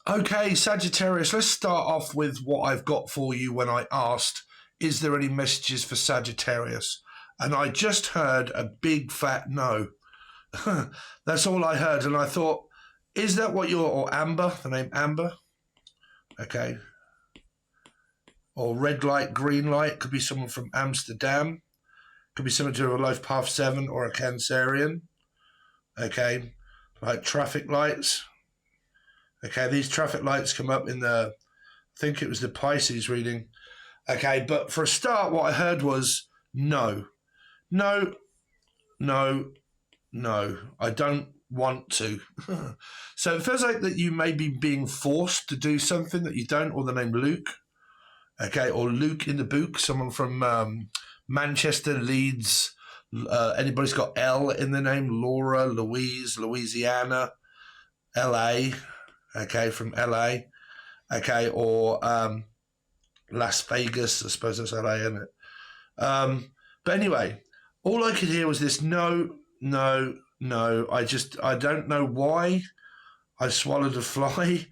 Okay, Sagittarius, let's start off with what I've got for you when I asked, is there any messages for Sagittarius? And I just heard a big fat no. That's all I heard. And I thought, is that what you're, or Amber, the name Amber? Okay. Or red light, green light, could be someone from Amsterdam. Could be someone to a Life Path 7 or a Cancerian. Okay. Like traffic lights. Okay, these traffic lights come up in the, I think it was the Pisces reading. Okay, but for a start, what I heard was no. No, no, no. I don't want to. So it feels like that you may be being forced to do something that you don't, or the name Luke. Okay, or Luke in the Book, someone from Manchester, Leeds. Anybody's got L in the name, Laura, Louise, Louisiana, LA. Okay, from LA, okay, or Las Vegas, I suppose that's LA, isn't it? But anyway, all I could hear was this no, no, no. I don't know why I swallowed a fly.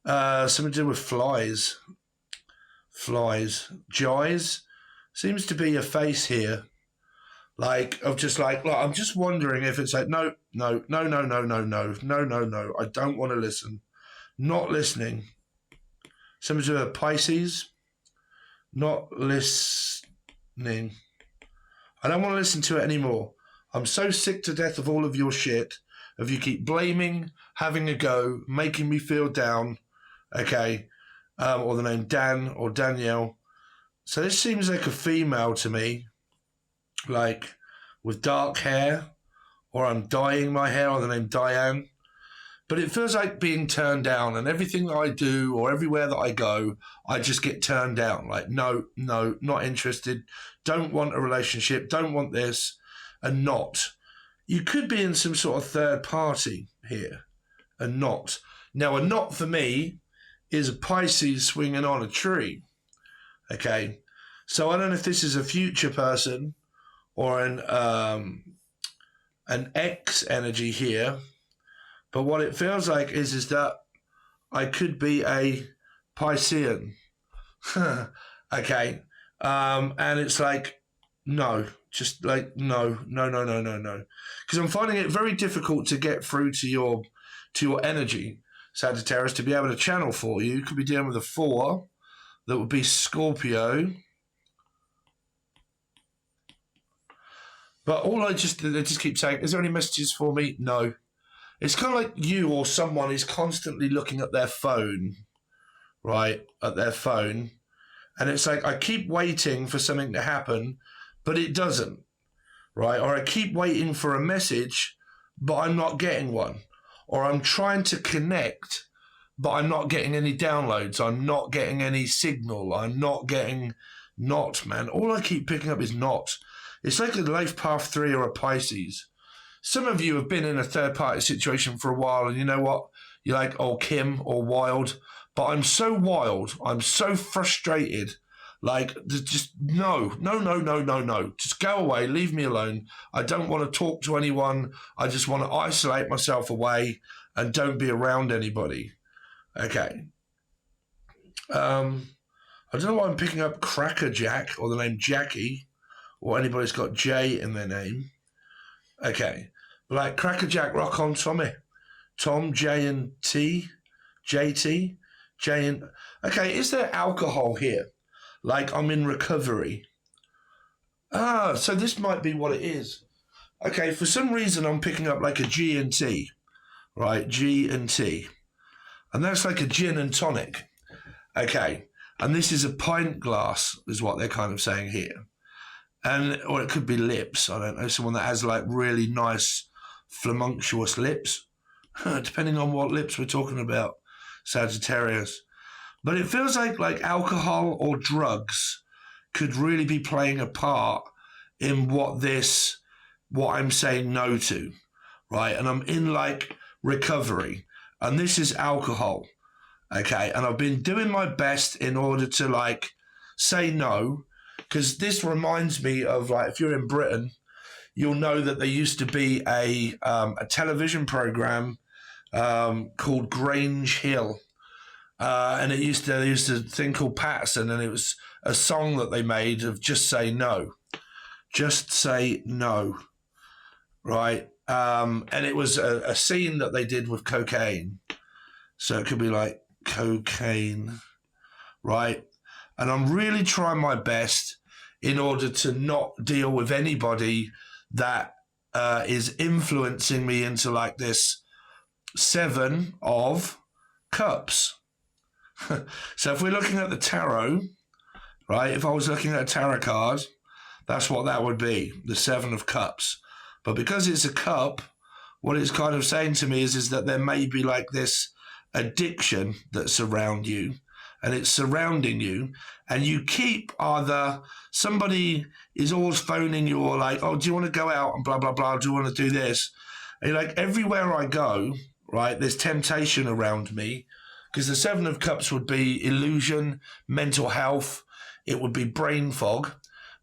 Something to do with flies. Flies. Jies. Seems to be a face here. Like, of just like, I'm just wondering if it's like, no, no, no, no, no, no, no, no, no, no. I don't want to listen. Not listening. Something to do with Pisces. Not listening. I don't want to listen to it anymore. I'm so sick to death of all of your shit. Of you keep blaming, having a go, making me feel down. Okay. Or the name Dan or Danielle. So this seems like a female to me. Like with dark hair. Or I'm dyeing my hair, or the name Diane. But it feels like being turned down, and everything that I do or everywhere that I go, I just get turned down. Like, no, no, not interested. Don't want a relationship. Don't want this. And not. You could be in some sort of third party here. A not. Now, a not for me is a Pisces swinging on a tree. Okay. So I don't know if this is a future person or an X energy here. But what it feels like is that I could be a Piscean. Okay. And it's like, no. Just like, no, no, no, no, no, no. Because I'm finding it very difficult to get through to your energy, Sagittarius, to be able to channel for you. You could be dealing with a 4. That would be Scorpio. But they just keep saying, is there any messages for me? No. It's kind of like you or someone is constantly looking at their phone, right? At their phone. And it's like, I keep waiting for something to happen, but it doesn't, right? Or I keep waiting for a message, but I'm not getting one. Or I'm trying to connect, but I'm not getting any downloads. I'm not getting any signal. I'm not getting not, man. All I keep picking up is not. It's like a Life Path 3 or a Pisces. Some of you have been in a third-party situation for a while, and you know what? You're like, oh, Kim or Wild. But I'm so wild. I'm so frustrated. Like, just no. Just go away. Leave me alone. I don't want to talk to anyone. I just want to isolate myself away and don't be around anybody. Okay. I don't know why I'm picking up Cracker Jack or the name Jackie or anybody's got J in their name. Okay. Like Cracker Jack, rock on, Tommy. Tom, J and T, JT, J and... Okay, is there alcohol here? Like I'm in recovery. So this might be what it is. Okay, for some reason I'm picking up like a G and T, right? G and T. And that's like a gin and tonic. Okay, and this is a pint glass, is what they're kind of saying here. Or it could be lips. I don't know, someone that has like really nice flamunctious lips, depending on what lips we're talking about, Sagittarius. But it feels like alcohol or drugs could really be playing a part in what I'm saying no to, right? And I'm in like recovery, and this is alcohol, okay? And I've been doing my best in order to like say no, because this reminds me of like, if you're in Britain, you'll know that there used to be a television program called Grange Hill. And they used a thing called Patterson, and it was a song that they made of Just Say No. Just Say No, right? And it was a scene that they did with cocaine. So it could be like cocaine, right? And I'm really trying my best in order to not deal with anybody that is influencing me into like this 7 of Cups. So if we're looking at the tarot, right, if I was looking at a tarot card, that's what that would be, the 7 of Cups. But because it's a cup, what it's kind of saying to me is that there may be like this addiction that's around you, and it's surrounding you, and you keep either somebody is always phoning you or like, oh, do you want to go out and blah, blah, blah, do you want to do this? And like everywhere I go, right, there's temptation around me, because the 7 of Cups would be illusion, mental health, it would be brain fog,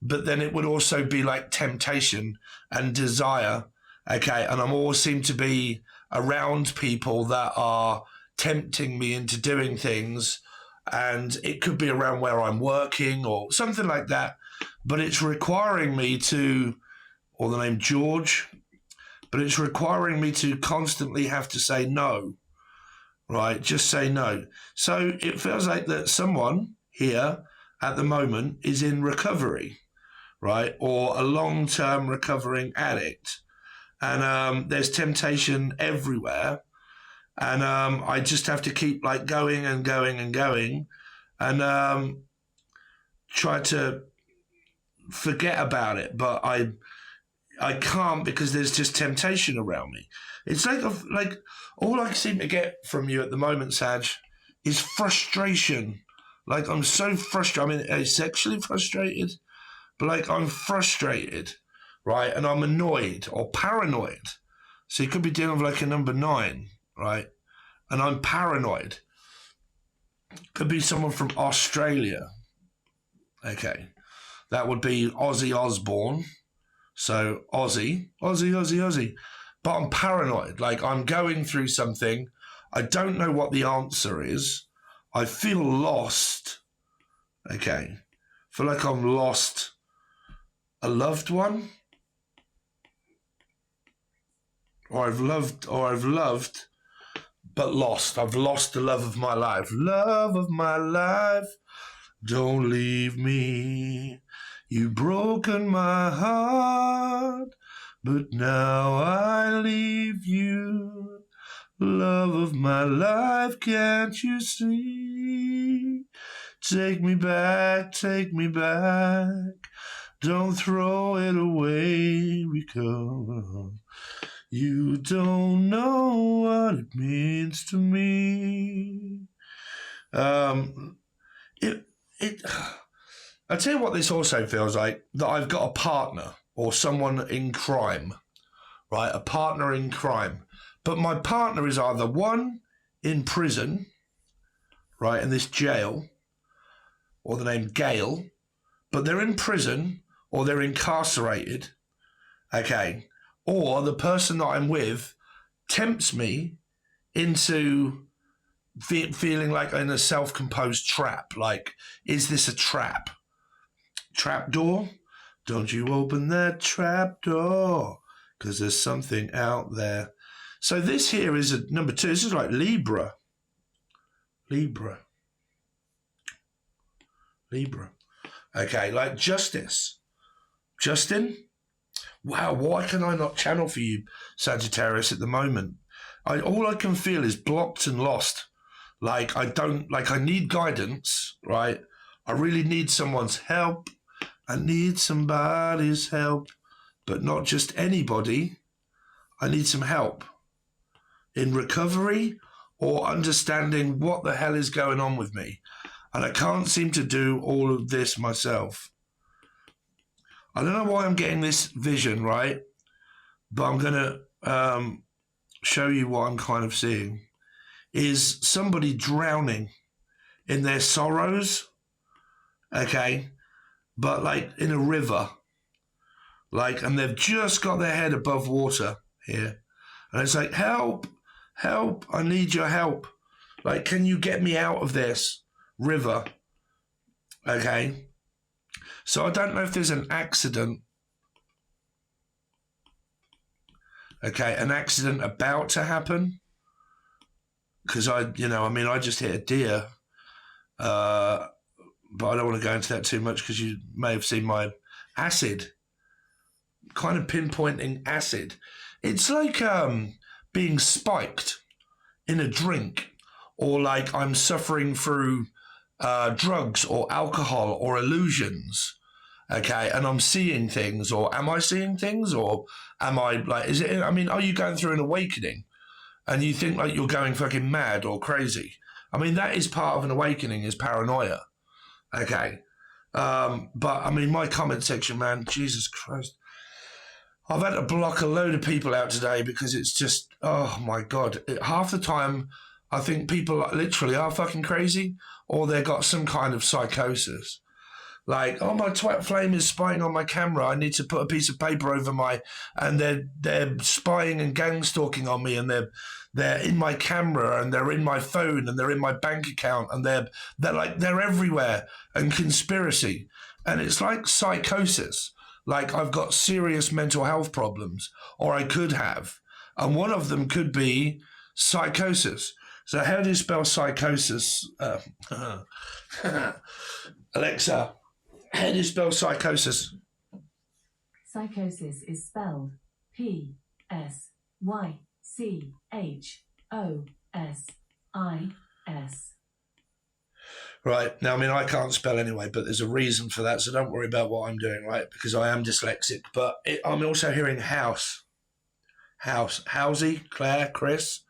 but then it would also be like temptation and desire, okay? And I'm always seem to be around people that are tempting me into doing things, and it could be around where I'm working or something like that, but it's requiring me to, or the name George, but it's requiring me to constantly have to say no, right? Just say no. So it feels like that someone here at the moment is in recovery, right? Or a long-term recovering addict. And there's temptation everywhere. And I just have to keep like going and going and going, and try to forget about it. But I can't, because there's just temptation around me. It's like all I seem to get from you at the moment, Sag, is frustration. Like I'm so frustrated. I mean, I'm sexually frustrated, but like I'm frustrated, right? And I'm annoyed or paranoid. So you could be dealing with like a number 9. Right? And I'm paranoid. Could be someone from Australia. Okay. That would be Ozzy Osbourne. So Aussie. But I'm paranoid. Like I'm going through something. I don't know what the answer is. I feel lost. Okay. I feel like I've lost a loved one. Or I've loved but lost. I've lost the love of my life. Love of my life, don't leave me. You've broken my heart, but now I leave you. Love of my life, can't you see? Take me back, don't throw it away, because you don't know what it means to me. I tell you what this also feels like, that I've got a partner or someone in crime, right? A partner in crime. But my partner is either one in prison, right, in this jail, or the name Gail, but they're in prison or they're incarcerated, okay? Or the person that I'm with tempts me into feeling like in a self-composed trap. Like, is this a trap? Trap door? Don't you open that trap door, because there's something out there. So this here is a number 2. This is like Libra. Okay, like Justice. Justin? Wow, why can I not channel for you, Sagittarius, at the moment? All I can feel is blocked and lost. Like I need guidance, right? I really need someone's help. I need somebody's help, but not just anybody. I need some help in recovery or understanding what the hell is going on with me. And I can't seem to do all of this myself. I don't know why I'm getting this vision, right? But I'm going to show you what I'm kind of seeing. Is somebody drowning in their sorrows, okay? But like in a river. Like, and they've just got their head above water here. And it's like, help, I need your help. Like, can you get me out of this river? Okay. So I don't know if there's an accident. Okay, an accident about to happen. Because I just hit a deer. But I don't want to go into that too much because you may have seen my acid. Kind of pinpointing acid. It's like being spiked in a drink, or like I'm suffering through drugs or alcohol or illusions. Okay, and I'm seeing things, or am I seeing things, or am I like? Is it? I mean, are you going through an awakening, and you think like you're going fucking mad or crazy? I mean, that is part of an awakening, is paranoia. Okay, but I mean, my comment section, man, Jesus Christ. I've had to block a load of people out today because it's just, oh my God. Half the time, I think people literally are fucking crazy, or they got some kind of psychosis. Like, oh, my twat flame is spying on my camera. I need to put a piece of paper over and they're spying and gang stalking on me, and they're in my camera, and they're in my phone, and they're in my bank account, and they're everywhere, and conspiracy. And it's like psychosis. Like, I've got serious mental health problems, or I could have. And one of them could be psychosis. So how do you spell psychosis? Alexa, how do you spell psychosis? Psychosis is spelled P-S-Y-C-H-O-S-I-S. Right. Now, I mean, I can't spell anyway, but there's a reason for that, so don't worry about what I'm doing, right? Because I am dyslexic. But I'm also hearing house. Housey, Claire, Chris.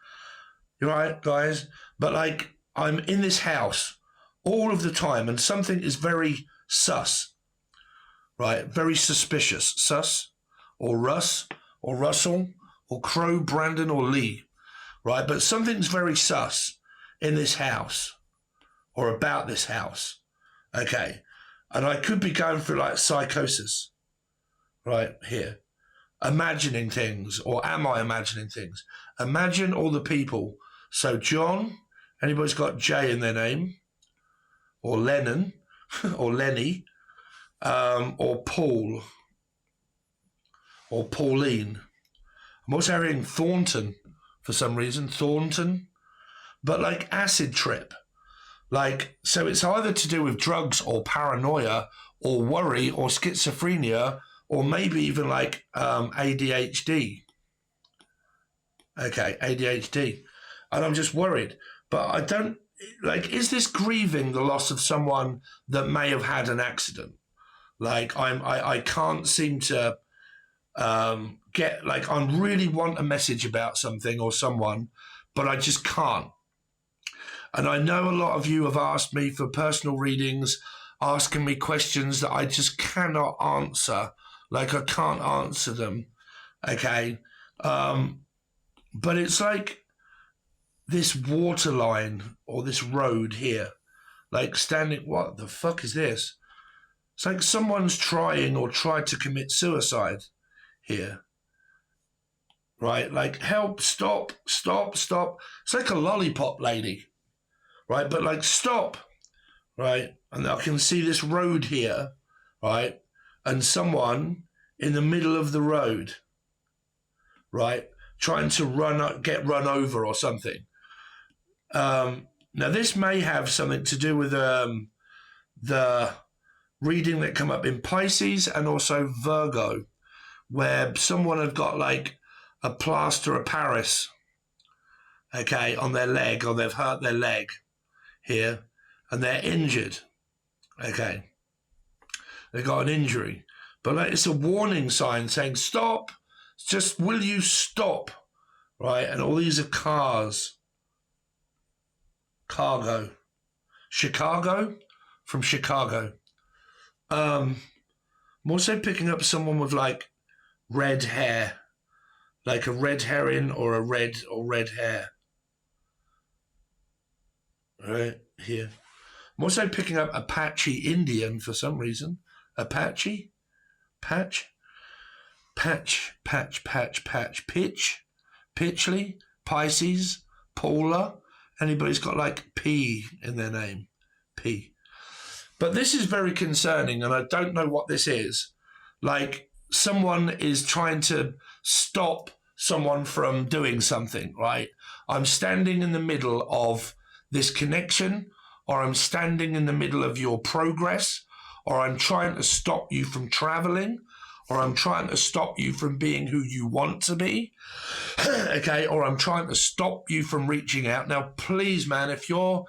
You're right, guys? But, like, I'm in this house all of the time, and something is very sus, right? Very suspicious. Sus, or Russ, or Russell, or Crow, Brandon, or Lee, right? But something's very sus in this house, or about this house, okay? And I could be going through like psychosis, right here, imagining things, or am I imagining things? Imagine all the people. So John, anybody's got J in their name, or Lennon, or Lenny, or Paul, or Pauline. I'm also hearing Thornton for some reason, Thornton, but like acid trip. Like, so it's either to do with drugs or paranoia or worry or schizophrenia or maybe even like ADHD. Okay, ADHD. And I'm just worried. But I don't, like, is this grieving the loss of someone that may have had an accident? Like, I can't seem to get, like, I really want a message about something or someone, but I just can't. And I know a lot of you have asked me for personal readings, asking me questions that I just cannot answer. Like, I can't answer them, okay? But it's like this water line or this road here, like standing, what the fuck is this? It's like someone's trying or tried to commit suicide here, right? Like, help, stop, stop, stop. It's like a lollipop lady. Right, but like stop, right? And I can see this road here, right? And someone in the middle of the road, right? Trying to get run over or something. Now this may have something to do with the reading that come up in Pisces and also Virgo, where someone had got like a plaster of Paris, okay, on their leg, or they've hurt their leg here, and they're injured. Okay, they got an injury, but like, it's a warning sign saying stop. Just will you stop, right? And all these are cars, cargo, Chicago, from Chicago. I'm also picking up someone with like red hair, like a red herring or a red hair. Right here. I'm also picking up Apache Indian for some reason. Apache? Patch? Pitch? Pitchley? Pisces? Paula? Anybody's got like P in their name. P. But this is very concerning, and I don't know what this is. Like, someone is trying to stop someone from doing something, right? I'm standing in the middle of this connection, or I'm standing in the middle of your progress, or I'm trying to stop you from traveling, or I'm trying to stop you from being who you want to be, okay? Or I'm trying to stop you from reaching out. Now, please, man, if you're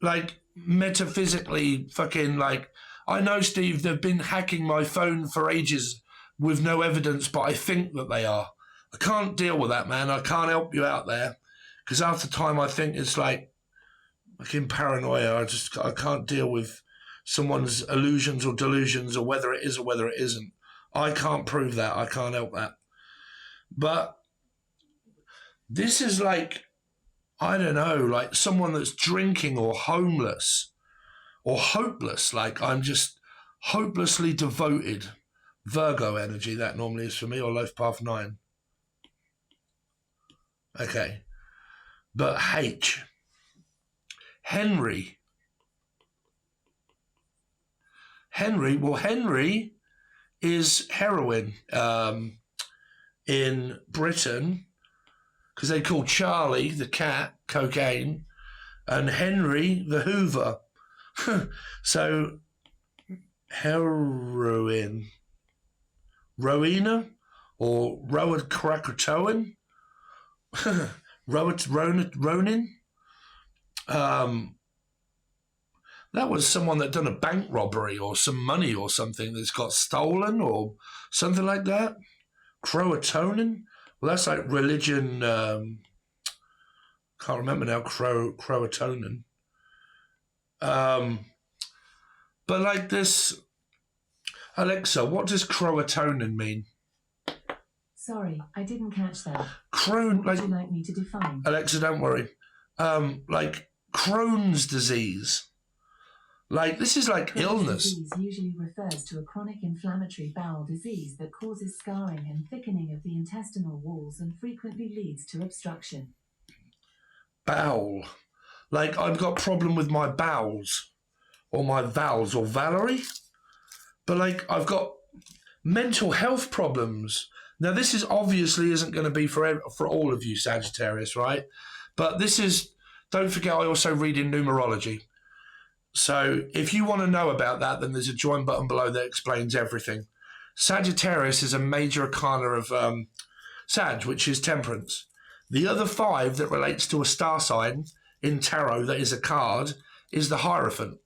like metaphysically fucking like, I know, Steve, they've been hacking my phone for ages with no evidence, but I think that they are. I can't deal with that, man. I can't help you out there, because half the time I think it's like in paranoia. I can't deal with someone's illusions or delusions, or whether it is or whether it isn't. I can't prove that. I can't help that. But this is like, I don't know, like someone that's drinking or homeless or hopeless. Like, I'm just hopelessly devoted. Virgo energy, that normally is for me, or Life Path 9. Okay. But H. Henry. Well, Henry is heroin in Britain, because they call Charlie, the cat, cocaine, and Henry, the Hoover. So, heroin. Rowena, or Rowan Krakatoan, Ronin. That was someone that done a bank robbery or some money or something that's got stolen or something like that. Croatonin. Well, that's like religion. Can't remember now. Croatonin. But like this. Alexa, what does Croatonin mean? Sorry, I didn't catch that. What would you like me to define? Alexa, don't worry. Like Crohn's disease. Like, this is like Crohn's illness. Disease usually refers to a chronic inflammatory bowel disease that causes scarring and thickening of the intestinal walls and frequently leads to obstruction. Bowel. Like, I've got problem with my bowels, or my vowels, or Valerie. But like, I've got mental health problems. Now, this is obviously isn't going to be for all of you, Sagittarius, right? But this is, don't forget, I also read in numerology. So if you want to know about that, then there's a join button below that explains everything. Sagittarius is a major arcana of Sag, which is temperance. The other 5 that relates to a star sign in tarot that is a card is the Hierophant.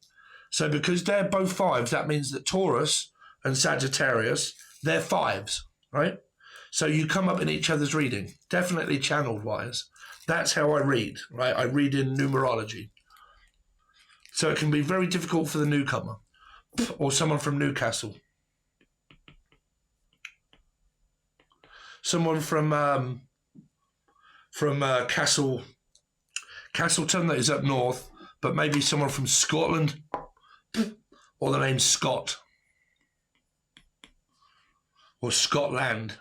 So because they're both 5s, that means that Taurus and Sagittarius, they're 5s, right? So you come up in each other's reading, definitely channeled wise. That's how I read, right? I read in numerology. So it can be very difficult for the newcomer or someone from Newcastle. Someone from Castleton, that is up north, but maybe someone from Scotland, or the name Scott, or Scotland.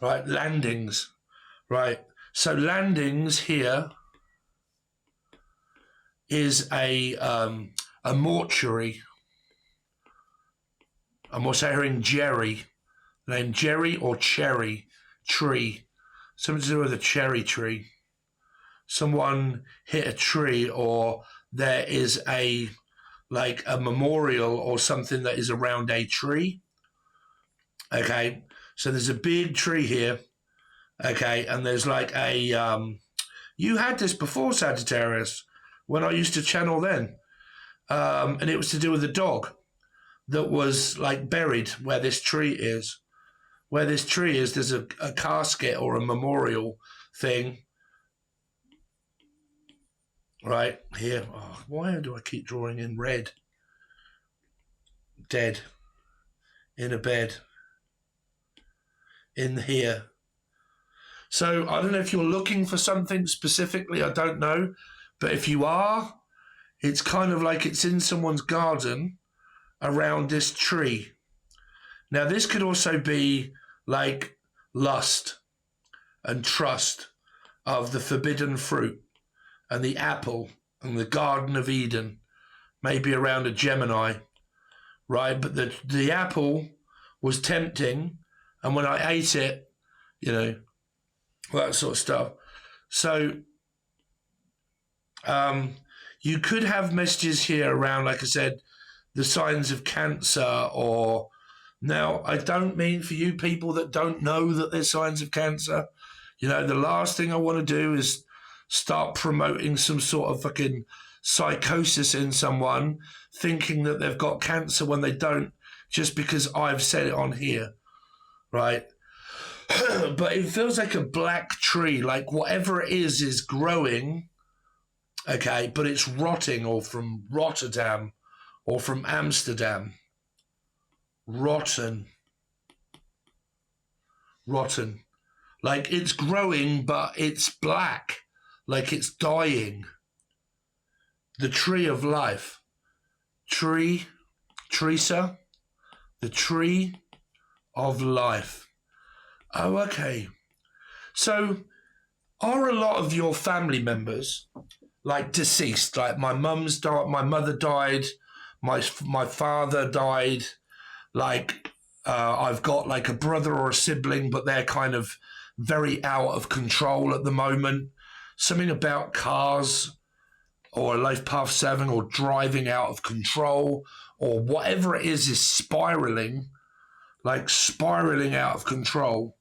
Right, landings. Right, so landings here is a mortuary. I'm also hearing Jerry. The name Jerry or Cherry Tree. Something to do with a cherry tree. Someone hit a tree, or there is a memorial or something that is around a tree. Okay, so there's a big tree here. Okay, and there's like a you had this before, Sagittarius, when I used to channel then. And it was to do with a dog that was like buried where this tree is. Where this tree is, there's a casket or a memorial thing. Right here. Oh, why do I keep drawing in red? Dead. In a bed. In here. So I don't know if you're looking for something specifically, I don't know. But if you are, it's kind of like it's in someone's garden around this tree. Now, this could also be like lust and trust of the forbidden fruit and the apple and the Garden of Eden, maybe around a Gemini, right? But the apple was tempting, and when I ate it, you know, that sort of stuff. So you could have messages here around, like I said, the signs of cancer, or now I don't mean for you people that don't know that there's signs of cancer. You know, the last thing I want to do is start promoting some sort of fucking psychosis in someone, thinking that they've got cancer when they don't, just because I've said it on here, right? But it feels like a black tree, like whatever it is growing, okay, but it's rotting, or from Rotterdam or from Amsterdam. Rotten. Like it's growing, but it's black, like it's dying. The tree of life. Teresa, the tree of life. Oh, okay. So are a lot of your family members like deceased? Like my mum's died, my mother died, my father died. Like I've got like a brother or a sibling, but they're kind of very out of control at the moment. Something about cars or Life Path 7 or driving out of control or whatever it is spiraling, like spiraling out of control,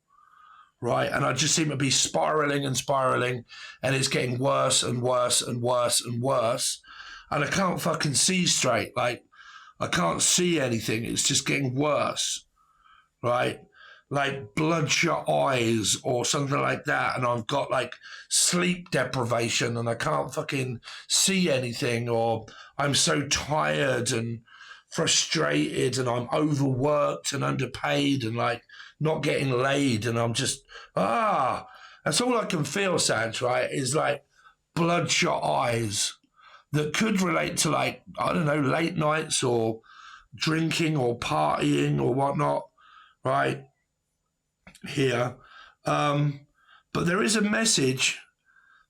right? And I just seem to be spiraling, and it's getting worse and worse and worse and worse. And I can't fucking see straight. Like, I can't see anything. It's just getting worse, right? Like bloodshot eyes or something like that. And I've got like sleep deprivation and I can't fucking see anything, or I'm so tired and frustrated and I'm overworked and underpaid and like not getting laid. And I'm just, that's all I can feel, Sag, right? Is like bloodshot eyes that could relate to like, I don't know, late nights or drinking or partying or whatnot, right? Here. But there is a message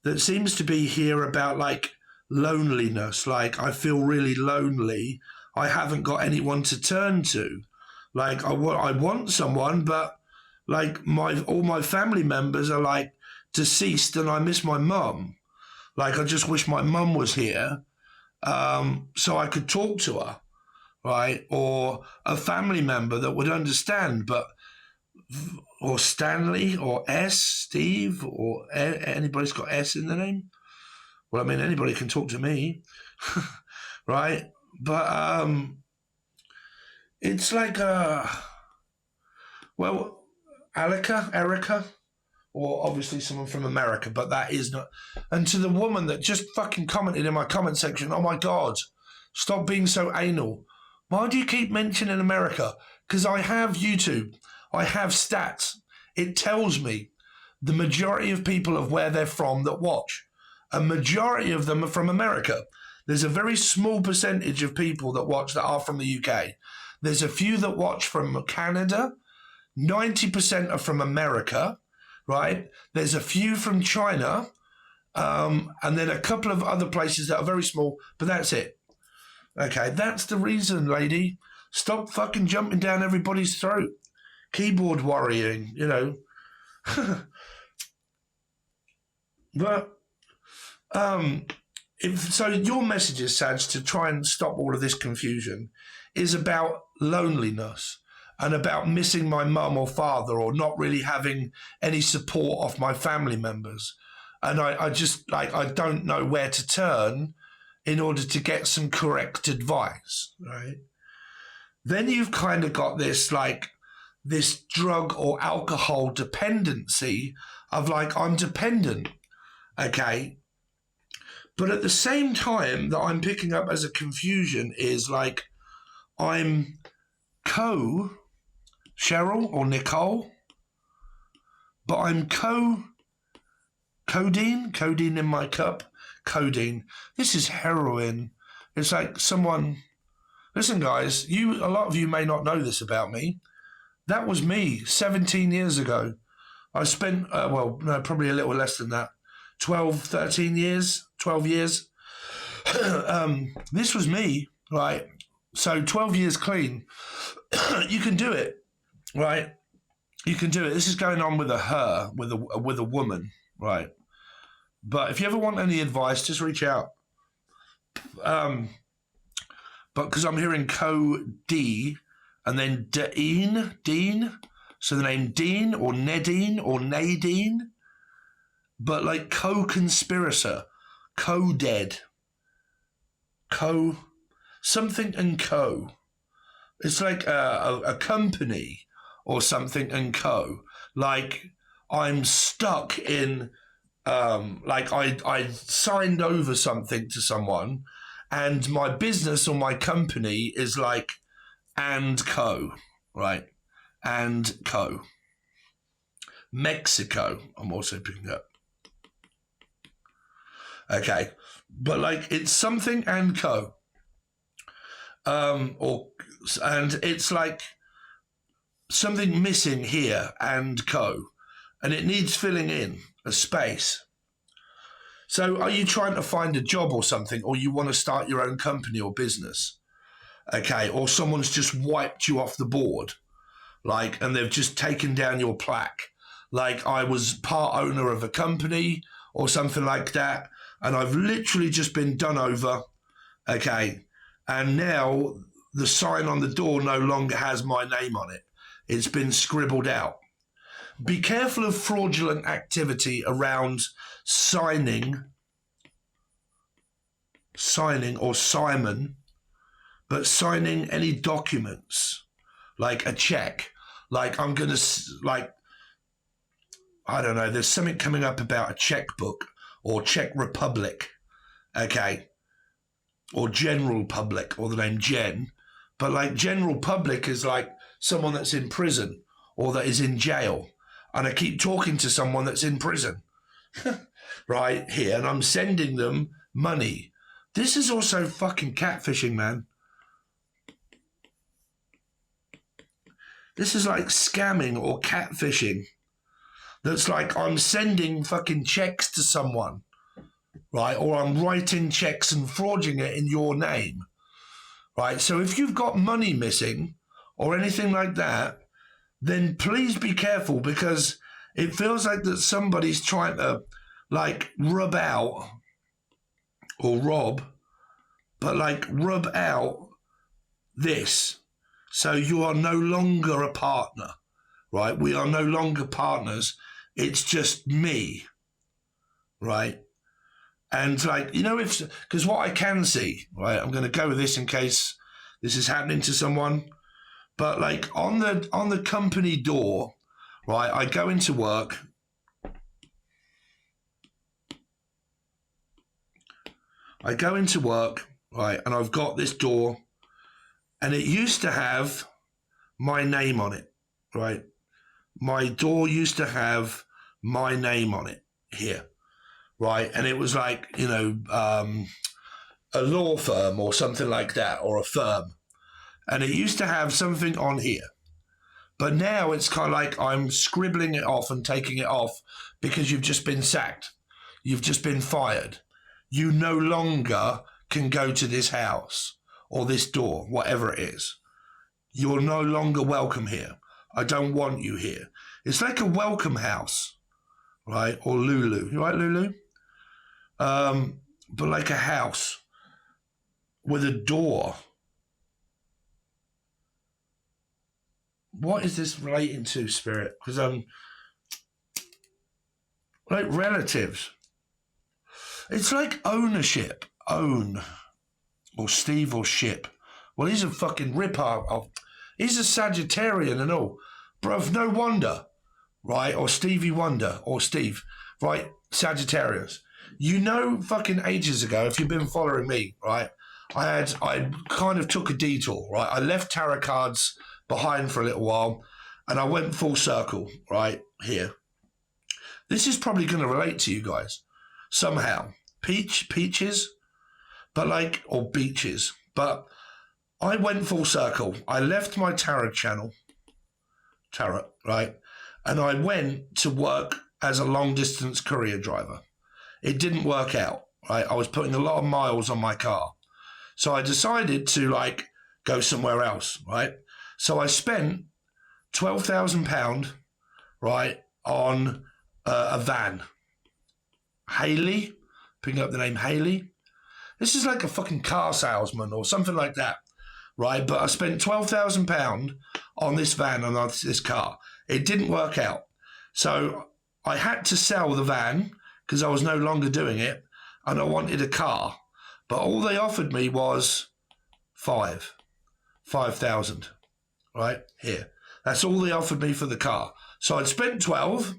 that seems to be here about like loneliness. Like I feel really lonely. I haven't got anyone to turn to. Like I want someone, but like all my family members are like deceased and I miss my mum. Like I just wish my mum was here so I could talk to her, right? Or a family member that would understand, or Stanley, or Steve, or anybody's got S in the name. Well, I mean, anybody can talk to me, right? But it's like, Erica, or obviously someone from America, but that is not. And to the woman that just fucking commented in my comment section, oh my God, stop being so anal. Why do you keep mentioning America? Because I have YouTube. I have stats. It tells me the majority of people of where they're from that watch. A majority of them are from America. There's a very small percentage of people that watch that are from the UK. There's a few that watch from Canada. 90% are from America, right? There's a few from China, and then a couple of other places that are very small, but that's it. Okay, that's the reason, lady. Stop fucking jumping down everybody's throat. Keyboard worrying, you know. But so your messages, Sag, to try and stop all of this confusion, is about loneliness and about missing my mum or father, or not really having any support of my family members. And I just like, I don't know where to turn in order to get some correct advice, right? Then you've kind of got this like this drug or alcohol dependency of like, I'm dependent, okay? But at the same time that I'm picking up as a confusion is like, I'm Cheryl or Nicole, but I'm codeine in my cup, codeine. This is heroin. It's like someone, listen guys, a lot of you may not know this about me. That was me 17 years ago. I spent, probably a little less than that. 12, 13 years, 12 years. This was me, right? So 12 years clean. You can do it, right? You can do it. This is going on with with a woman, right? But if you ever want any advice, just reach out. But because I'm hearing Co-D and then Dean, so the name Dean or Nedine or Nadine, but like co-conspirator, co-dead, something and co. It's like a company or something and co. Like I'm stuck in, like I signed over something to someone and my business or my company is like and co, right? And co. Mexico, I'm also picking up. Okay, but like it's something and co. And it's like something missing here and co. And it needs filling in a space. So are you trying to find a job or something, or you want to start your own company or business? Okay, or someone's just wiped you off the board, like, and they've just taken down your plaque. Like I was part owner of a company or something like that, and I've literally just been done over. Okay, and now the sign on the door no longer has my name on it. It's been scribbled out. Be careful of fraudulent activity around signing or Simon, but signing any documents, like a check. Like I'm going to, like, I don't know, there's something coming up about a checkbook or Czech Republic, okay, or General Public, or the name Jen. But like General Public is like someone that's in prison or that is in jail. And I keep talking to someone that's in prison right here, and I'm sending them money. This is also fucking catfishing, man. This is like scamming or catfishing. That's like I'm sending fucking checks to someone, right? Or I'm writing checks and forging it in your name, right? So if you've got money missing or anything like that, then please be careful, because it feels like that somebody's trying to like rub out or rob, but like rub out this. So you are no longer a partner, right? We are no longer partners. It's just me, right? And like, you know, because what I can see, right? I'm going to go with this in case this is happening to someone. But like on the company door, right, I go into work. Right, and I've got this door, and it used to have my name on it, right? My door used to have my name on it here, right? And it was like, you know, a law firm or something like that, or a firm. And it used to have something on here. But now it's kind of like I'm scribbling it off and taking it off because you've just been sacked. You've just been fired. You no longer can go to this house or this door, whatever it is. You're no longer welcome here. I don't want you here. It's like a welcome house, right? Or Lulu. You right, Lulu? But like a house with a door. What is this relating to, Spirit? Because like relatives. It's like ownership. Own. Or Steve or ship. Well, he's a fucking rip-off. He's a Sagittarian and all. Bruv, no wonder. Right? Or Stevie Wonder. Or Steve. Right? Sagittarius. You know fucking ages ago, if you've been following me, right? I kind of took a detour, right? I left tarot cards behind for a little while, and I went full circle right here. This is probably going to relate to you guys somehow. Peaches, but like, or beaches, but I went full circle. I left my tarot, right? And I went to work as a long distance courier driver it didn't work out, right? I was putting a lot of miles on my car. So I decided to like go somewhere else, right? So I spent £12,000, right, on a van. Haley, picking up the name Haley. This is like a fucking car salesman or something like that, right? But I spent £12,000 on this van and on this car. It didn't work out. So I had to sell the van because I was no longer doing it and I wanted a car. But all they offered me was 5,000, right? Here. That's all they offered me for the car. So I'd spent 12,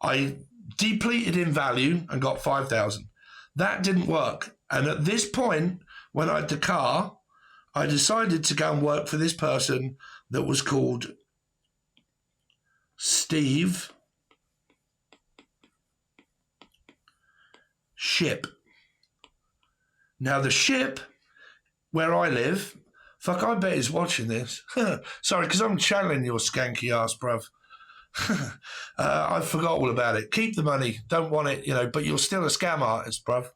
I depleted in value and got 5,000. That didn't work. And at this point, when I had the car, I decided to go and work for this person that was called Steve Ship. Now, the Ship, where I live, fuck, I bet he's watching this. Sorry, because I'm channeling your skanky ass, bruv. I forgot all about it. Keep the money. Don't want it, but you're still a scam artist, bruv.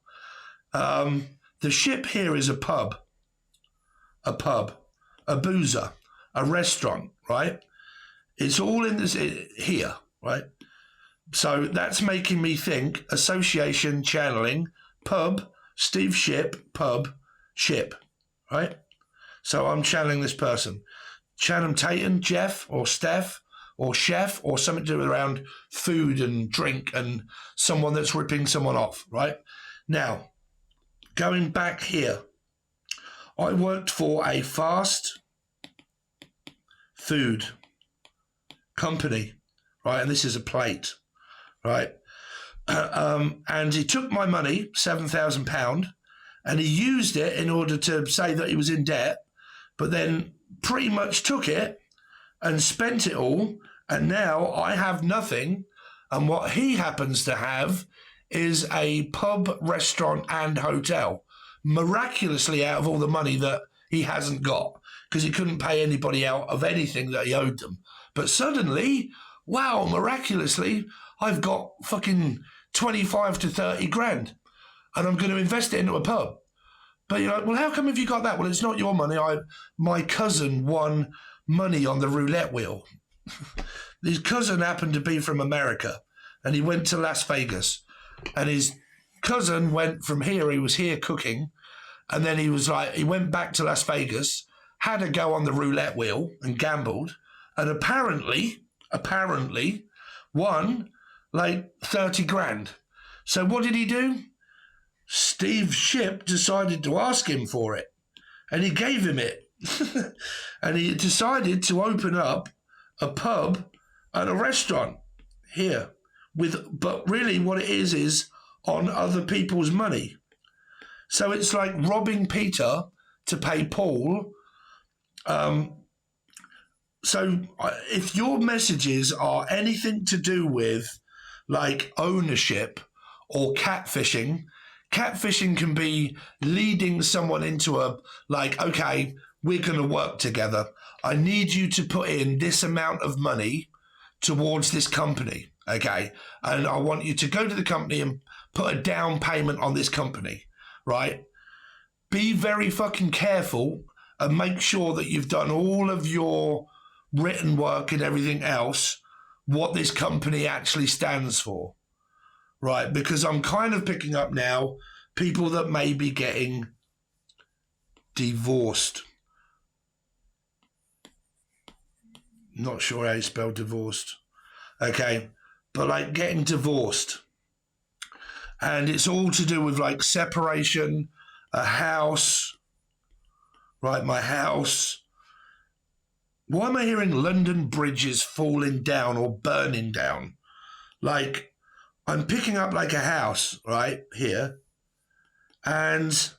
The Ship here is a pub, a boozer, a restaurant, right? It's all in this here, right? So that's making me think association, channeling, pub, Steve Ship, pub, Ship, right? So I'm channeling this person. Channing Tatum, Jeff, or Steph, or chef, or something to do around food and drink and someone that's ripping someone off, right? Now, going back here, I worked for a fast food company, right? And this is a plate, right? And he took my money, £7,000, and he used it in order to say that he was in debt, but then pretty much took it and spent it all. And now I have nothing. And what he happens to have is a pub, restaurant, and hotel, miraculously out of all the money that he hasn't got, because he couldn't pay anybody out of anything that he owed them. But suddenly, wow, miraculously, I've got fucking 25 to 30 grand and I'm going to invest it into a pub. But you're like, well, how come have you got that? Well, it's not your money. My cousin won money on the roulette wheel. His cousin happened to be from America and he went to Las Vegas, and his cousin went from here. He was here cooking, and then he went back to Las Vegas, had a go on the roulette wheel and gambled, and apparently won like 30 grand. So what did he do? Steve Ship decided to ask him for it, and he gave him it. And he decided to open up a pub and a restaurant here but really what it is on other people's money. So it's like robbing Peter to pay Paul. So if your messages are anything to do with like ownership or catfishing can be leading someone into okay, we're going to work together. I need you to put in this amount of money towards this company, okay? And I want you to go to the company and put a down payment on this company, right? Be very fucking careful and make sure that you've done all of your written work and everything else, what this company actually stands for, right? Because I'm kind of picking up now people that may be getting divorced. Not sure how you spell divorced. Okay. But like getting divorced. And it's all to do with like separation, a house, right? My house. Why am I hearing London bridges falling down or burning down? Like I'm picking up like a house right here. And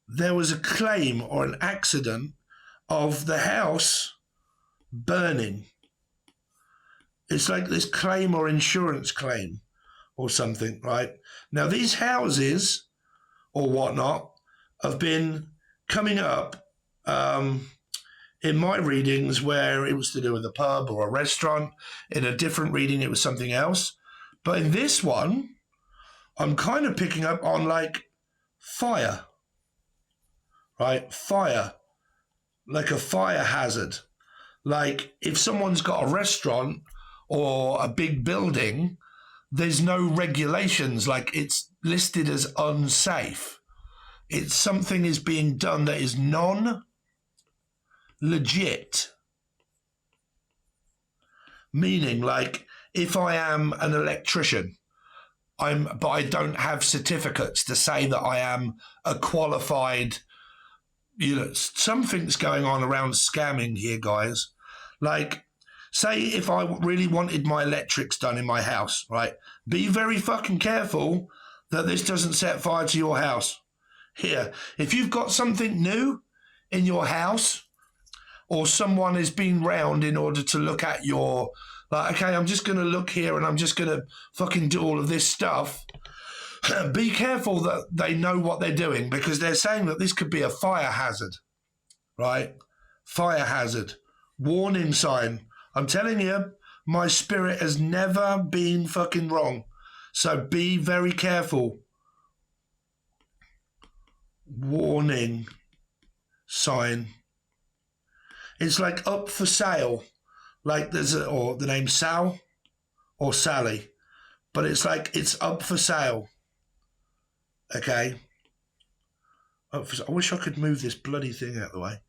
there was a claim or an accident of the house burning. It's like this claim or insurance claim or something, right? Now, these houses or whatnot have been coming up in my readings where it was to do with a pub or a restaurant. In a different reading, it was something else. But in this one, I'm kind of picking up on like fire, right? Fire, like a fire hazard. Like if someone's got a restaurant or a big building, there's no regulations, like it's listed as unsafe. It's something is being done that is non-legit. Meaning, like, if I am an electrician, but I don't have certificates to say that I am a qualified, something's going on around scamming here, guys. Like, say if I really wanted my electrics done in my house, right? Be very fucking careful that this doesn't set fire to your house. Here, if you've got something new in your house, or someone has been round in order to look at your, like, okay, I'm just going to look here and I'm just going to fucking do all of this stuff. Be careful that they know what they're doing, because they're saying that this could be a fire hazard, right? Fire hazard. Warning sign. I'm telling you, my spirit has never been fucking wrong. So be very careful. Warning sign. It's like up for sale. Like or the name Sal or Sally. But it's like it's up for sale. Okay. I wish I could move this bloody thing out of the way.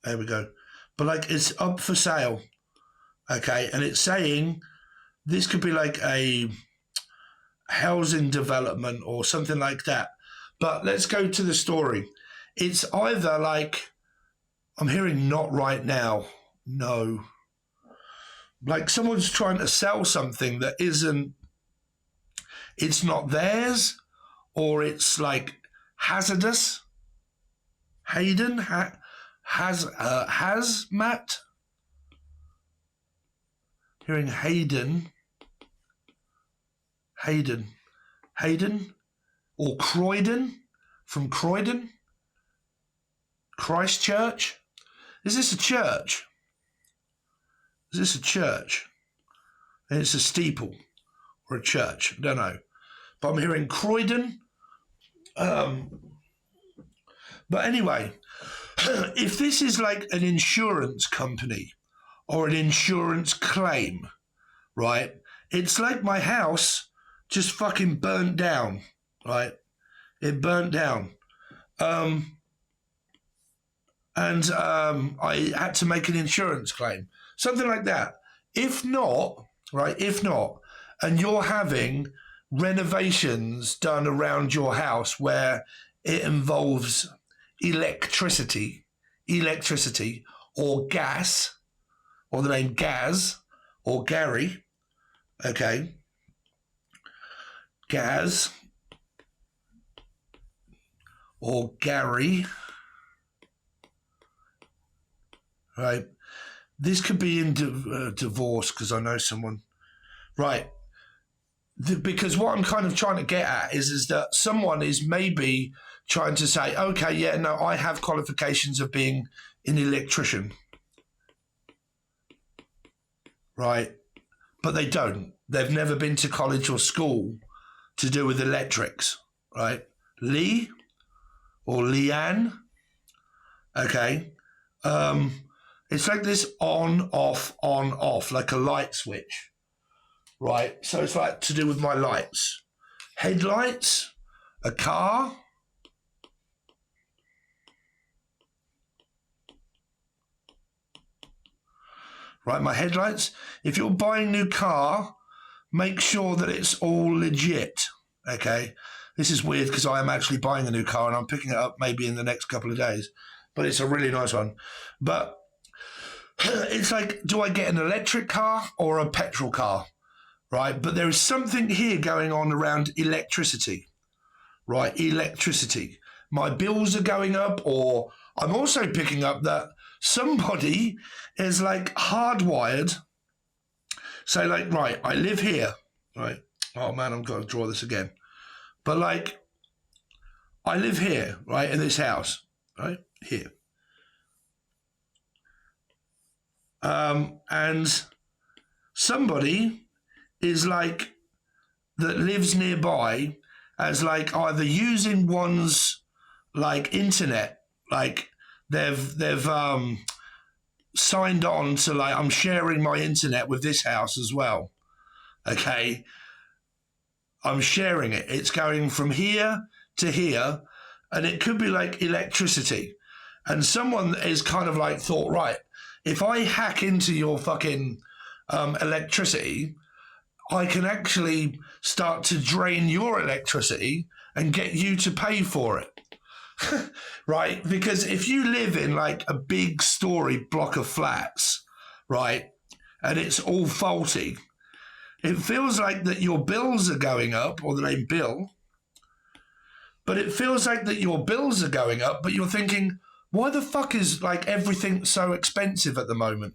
There we go. But like it's up for sale. Okay. And it's saying this could be like a housing development or something like that. But let's go to the story. It's either like, I'm hearing not right now. No. Like someone's trying to sell something that isn't, it's not theirs, or it's like hazardous. Hayden? Hazmat? Hearing Hayden. Or Croydon, from Croydon. Christchurch. Is this a church? Is this a church? And it's a steeple or a church. I don't know. But I'm hearing Croydon. But anyway, if this is like an insurance company or an insurance claim, right? It's like my house just fucking burnt down, right? It burnt down. And I had to make an insurance claim, something like that. If not, right, and you're having renovations done around your house where it involves electricity or gas, or the name Gaz or Gary, okay, Gaz or Gary, right? This could be in divorce, because I know someone, right? Because what I'm kind of trying to get at is that someone is maybe trying to say, okay, yeah, no, I have qualifications of being an electrician, right? But they don't. They've never been to college or school to do with electrics, right? Lee or Leanne, okay? It's like this on, off, like a light switch, right? So it's like to do with my lights. Headlights, a car. Right, my headlights. If you're buying a new car, make sure that it's all legit, okay? This is weird because I am actually buying a new car and I'm picking it up maybe in the next couple of days. But it's a really nice one. But it's like, do I get an electric car or a petrol car, right? But there is something here going on around electricity, right? Electricity. My bills are going up, or I'm also picking up that somebody is like hardwired. Say like, right, I live here, right? Oh man, I've got to draw this again. But like, I live here, right, in this house, right, here. And somebody is like that lives nearby as like either using one's like internet, like they've signed on to like I'm sharing my internet with this house as well. Okay, I'm sharing it. It's going from here to here, and it could be like electricity. And someone is kind of like thought, right, if I hack into your fucking electricity, I can actually start to drain your electricity and get you to pay for it. Right? Because if you live in like a big story block of flats, right, and it's all faulty, it feels like that your bills are going up, or the name bill, but it feels like that your bills are going up, but you're thinking, why the fuck is like everything so expensive at the moment?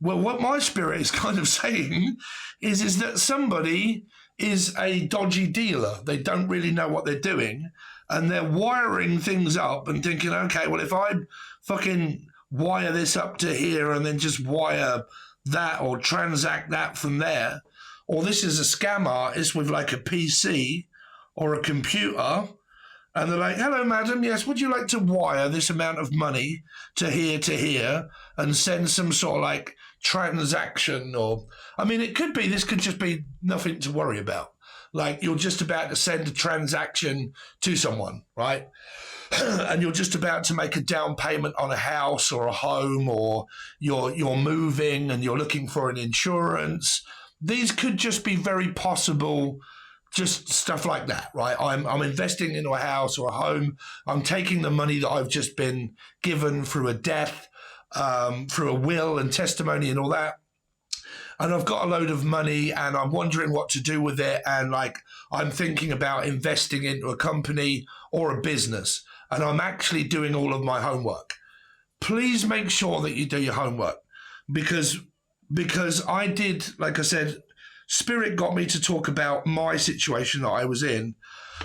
Well, what my spirit is kind of saying is that somebody is a dodgy dealer. They don't really know what they're doing, and they're wiring things up and thinking, okay, well, if I fucking wire this up to here and then just wire that or transact that from there, or this is a scam artist with like a PC or a computer, and they're like, hello, madam, yes, would you like to wire this amount of money to here, and send some sort of like transaction? Or, I mean, it could be, this could just be nothing to worry about. Like you're just about to send a transaction to someone, right? And you're just about to make a down payment on a house or a home, or you're moving and you're looking for an insurance. These could just be very possible, just stuff like that, right? I'm investing into a house or a home. I'm taking the money that I've just been given through a death, through a will and testimony and all that, and I've got a load of money and I'm wondering what to do with it, and like I'm thinking about investing into a company or a business, and I'm actually doing all of my homework. Please make sure that you do your homework, because I did, like I said, Spirit got me to talk about my situation that I was in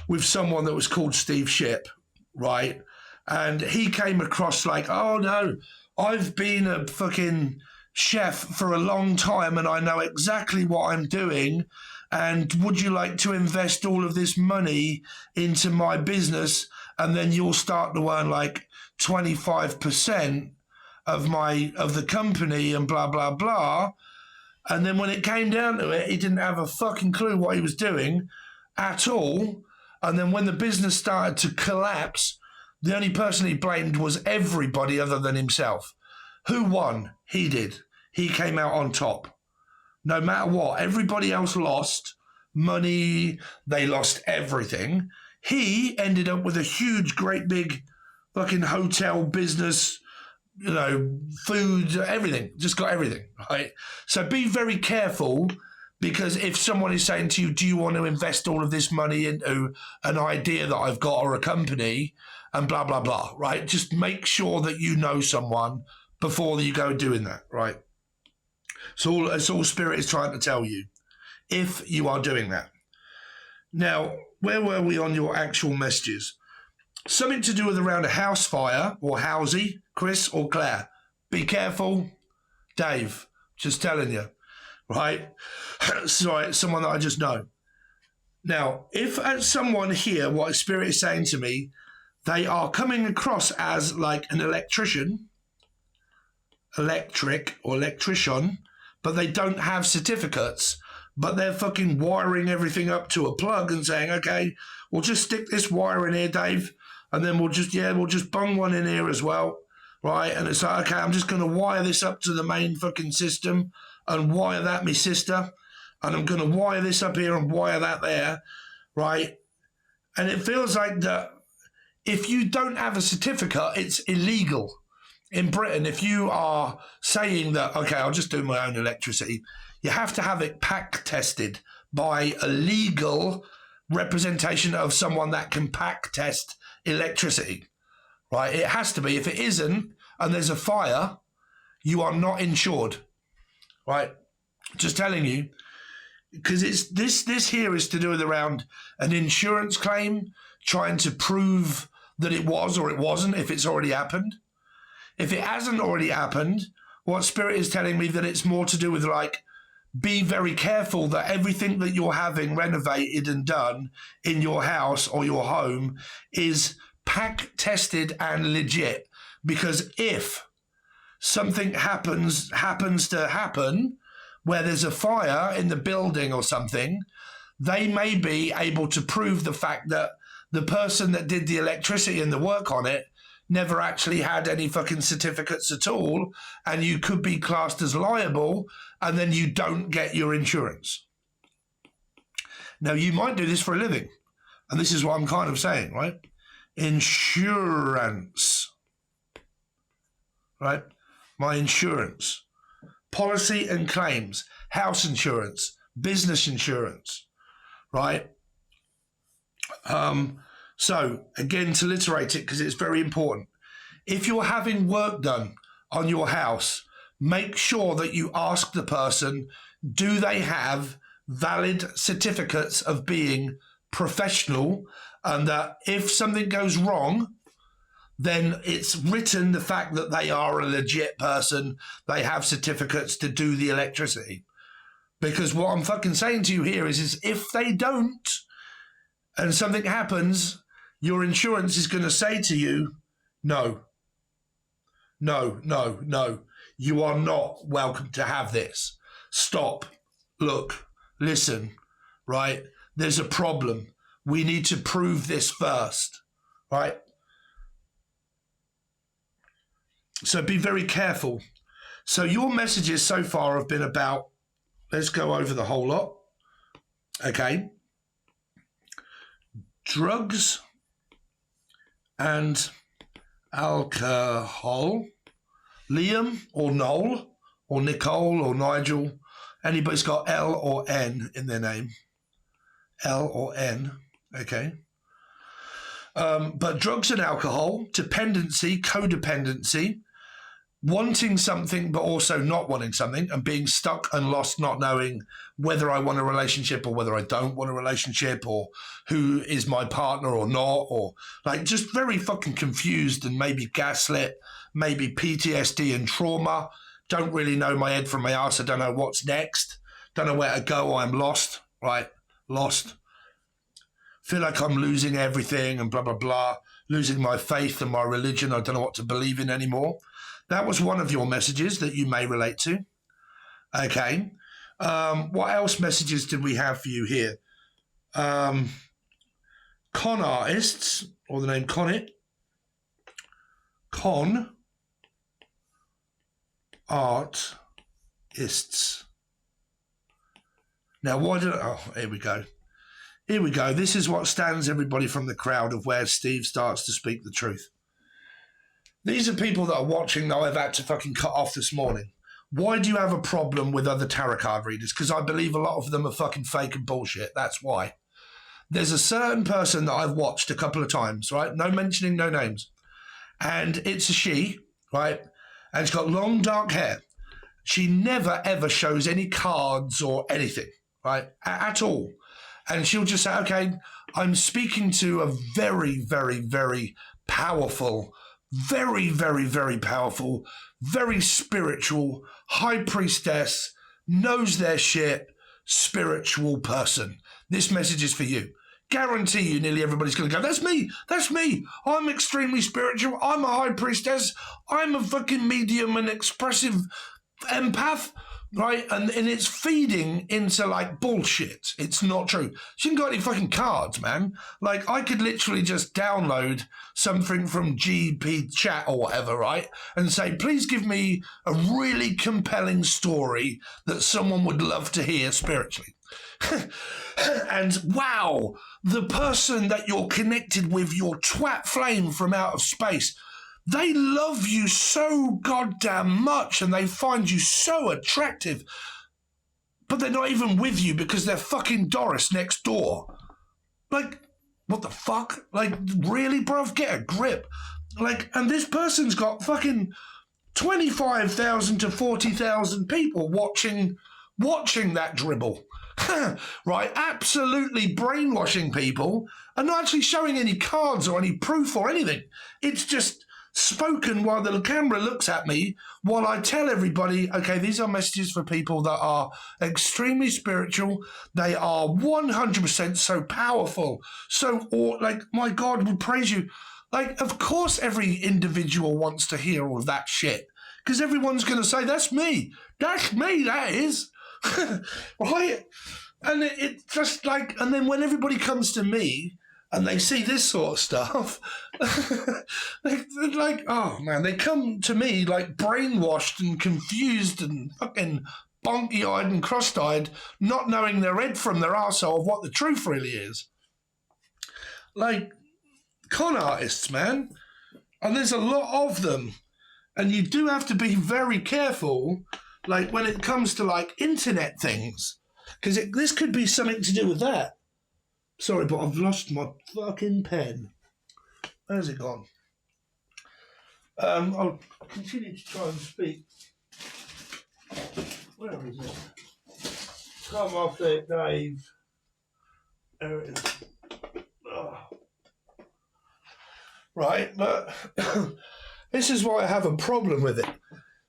with someone that was called Steve Shipp, right? And he came across like, oh no, I've been a fucking chef for a long time and I know exactly what I'm doing. And would you like to invest all of this money into my business? And then you'll start to earn like 25% of the company and blah, blah, blah. And then when it came down to it, he didn't have a fucking clue what he was doing at all. And then when the business started to collapse, the only person he blamed was everybody other than himself. Who won? He did. He came out on top. No matter what, everybody else lost money. They lost everything. He ended up with a huge, great big fucking hotel business, you know, food, everything, just got everything, right? So be very careful, because if someone is saying to you, do you want to invest all of this money into an idea that I've got or a company and blah, blah, blah, right? Just make sure that you know someone before you go doing that, right? So it's all Spirit is trying to tell you, if you are doing that. Now, where were we on your actual messages? Something to do with around a house fire or housey, Chris or Claire. Be careful, Dave. Just telling you, right? Sorry, someone that I just know. Now, if someone here, what Spirit is saying to me, they are coming across as like an electrician, electric or electrician, but they don't have certificates, but they're fucking wiring everything up to a plug and saying, okay, we'll just stick this wire in here, Dave, and then we'll just bung one in here as well, right? And it's like, okay, I'm just going to wire this up to the main fucking system and wire that, me sister, and I'm going to wire this up here and wire that there, right? And it feels like that if you don't have a certificate, it's illegal. In Britain, if you are saying that, okay, I'll just do my own electricity, you have to have it pack tested by a legal representation of someone that can pack test electricity, right? It has to be. If it isn't, and there's a fire, you are not insured, right? Just telling you, because it's this here is to do with around an insurance claim, trying to prove that it was or it wasn't, if it's already happened. If it hasn't already happened, what Spirit is telling me that it's more to do with like be very careful that everything that you're having renovated and done in your house or your home is pack tested and legit. Because if something happens to happen where there's a fire in the building or something, they may be able to prove the fact that the person that did the electricity and the work on it never actually had any fucking certificates at all, and you could be classed as liable, and then you don't get your insurance. Now, you might do this for a living, and this is what I'm kind of saying, right? Insurance, right? My insurance, policy and claims, house insurance, business insurance, right? So again, to alliterate it, because it's very important. If you're having work done on your house, make sure that you ask the person, do they have valid certificates of being professional, and that if something goes wrong, then it's written the fact that they are a legit person, they have certificates to do the electricity. Because what I'm fucking saying to you here is if they don't, and something happens, your insurance is going to say to you, no, you are not welcome to have this. Stop, look, listen, right? There's a problem. We need to prove this first, right? So be very careful. So your messages so far have been about, let's go over the whole lot, okay? Drugs and alcohol. Liam or Noel or Nicole or Nigel, anybody's got L or N in their name. L or N, okay. But drugs and alcohol, dependency, codependency, wanting something but also not wanting something, and being stuck and lost, not knowing whether I want a relationship or whether I don't want a relationship, or who is my partner or not, or like just very fucking confused and maybe gaslit, maybe PTSD and trauma, don't really know my head from my ass, I don't know what's next, don't know where to go, I'm lost, right? Lost. Feel like I'm losing everything and blah, blah, blah, losing my faith and my religion, I don't know what to believe in anymore. That was one of your messages that you may relate to. Okay. What else messages did we have for you here? Con artists, or the name Conit. Con artists. Now, why did here we go. Here we go. This is what stands everybody from the crowd of where Steve starts to speak the truth. These are people that are watching that I've had to fucking cut off this morning. Why do you have a problem with other tarot card readers? Because I believe a lot of them are fucking fake and bullshit. That's why. There's a certain person that I've watched a couple of times, right? No mentioning, no names. And it's a she, right? And she's got long dark hair. She never ever shows any cards or anything, right? At all. And she'll just say, okay, I'm speaking to a very, very, very powerful, very, very, very powerful, very spiritual, high priestess, knows their shit, spiritual person. This message is for you. Guarantee you nearly everybody's going to go, that's me, I'm extremely spiritual, I'm a high priestess, I'm a fucking medium and expressive empath, right? And it's feeding into like bullshit. It's not true. She ain't got any fucking cards, man. Like I could literally just download something from GP chat or whatever, right? And say, please give me a really compelling story that someone would love to hear spiritually. And wow, the person that you're connected with, your twat flame from out of space, they love you so goddamn much and they find you so attractive, but they're not even with you because they're fucking Doris next door. Like, what the fuck? Like, really, bruv? Get a grip. Like, and this person's got fucking 25,000 to 40,000 people watching that dribble. Right? Absolutely brainwashing people and not actually showing any cards or any proof or anything. It's just spoken while the camera looks at me, while I tell everybody, okay, these are messages for people that are extremely spiritual. They are 100% so powerful. So, or like, my God, we praise you. Like, of course, every individual wants to hear all of that shit because everyone's going to say, that's me. That's me, that is. Right? And it's just like, and then when everybody comes to me, and they see this sort of stuff, they're like, oh man, they come to me like brainwashed and confused and fucking bonky-eyed and cross-eyed, not knowing their head from their arsehole of what the truth really is. Like, con artists, man. And there's a lot of them. And you do have to be very careful, like when it comes to like internet things, because this could be something to do with that. Sorry, but I've lost my fucking pen. Where's it gone? I'll continue to try and speak. Where is it? Come off it, Dave. There it is. Oh. Right, but this is why I have a problem with it.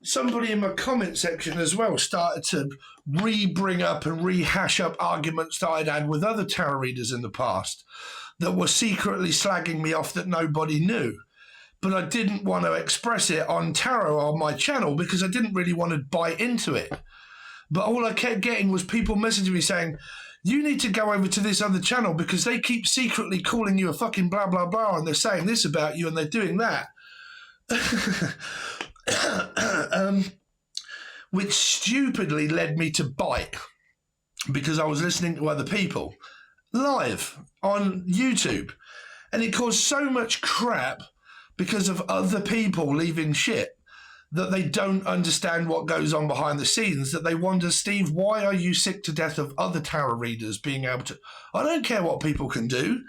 Somebody in my comment section as well started to bring up and rehash up arguments that I'd had with other tarot readers in the past that were secretly slagging me off that nobody knew. But I didn't want to express it on tarot on my channel because I didn't really want to bite into it. But all I kept getting was people messaging me saying, you need to go over to this other channel because they keep secretly calling you a fucking blah, blah, blah, and they're saying this about you and they're doing that. Which stupidly led me to bite because I was listening to other people live on YouTube, and it caused so much crap because of other people leaving shit that they don't understand what goes on behind the scenes, that they wonder, Steve, why are you sick to death of other tarot readers being able to... I don't care what people can do.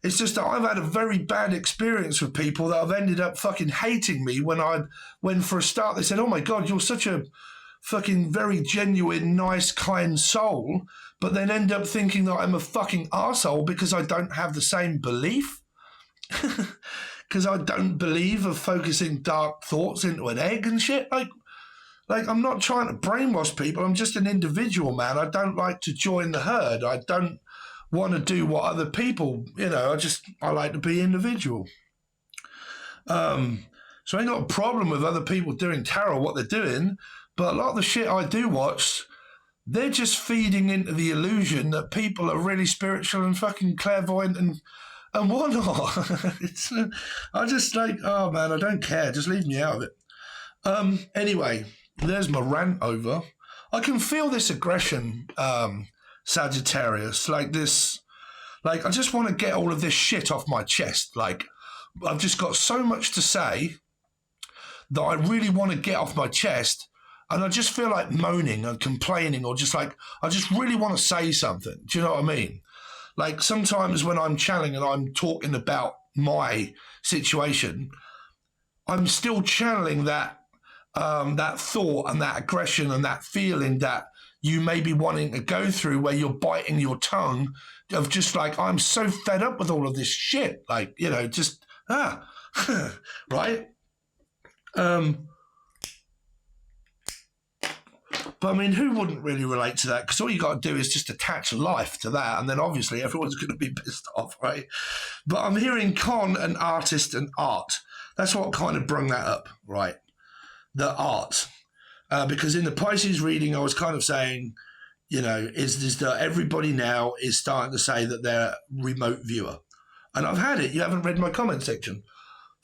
It's just that I've had a very bad experience with people that have ended up fucking hating me when for a start they said, oh my God, you're such a fucking very genuine, nice, kind soul, but then end up thinking that I'm a fucking arsehole because I don't have the same belief. Because I don't believe of focusing dark thoughts into an egg and shit. Like I'm not trying to brainwash people. I'm just an individual, man. I don't like to join the herd. I don't want to do what other people, I like to be individual. So I ain't got a problem with other people doing tarot, what they're doing, but a lot of the shit I do watch, they're just feeding into the illusion that people are really spiritual and fucking clairvoyant and whatnot. I just like, oh man, I don't care. Just leave me out of it. Anyway, there's my rant over. I can feel this aggression, Sagittarius, like this, like I just want to get all of this shit off my chest. Like I've just got so much to say that I really want to get off my chest, and I just feel like moaning and complaining, or just like I just really want to say something. Do you know what I mean? Like sometimes when I'm channeling and I'm talking about my situation, I'm still channeling that that thought and that aggression and that feeling that you may be wanting to go through, where you're biting your tongue of just like, I'm so fed up with all of this shit. Like, just, right? But I mean, who wouldn't really relate to that? Because all you got to do is just attach life to that, and then obviously everyone's going to be pissed off, right? But I'm hearing con and artist and art. That's what kind of brung that up, right? The art. Because in the Pisces reading, I was kind of saying, is that everybody now is starting to say that they're a remote viewer. And I've had it. You haven't read my comment section.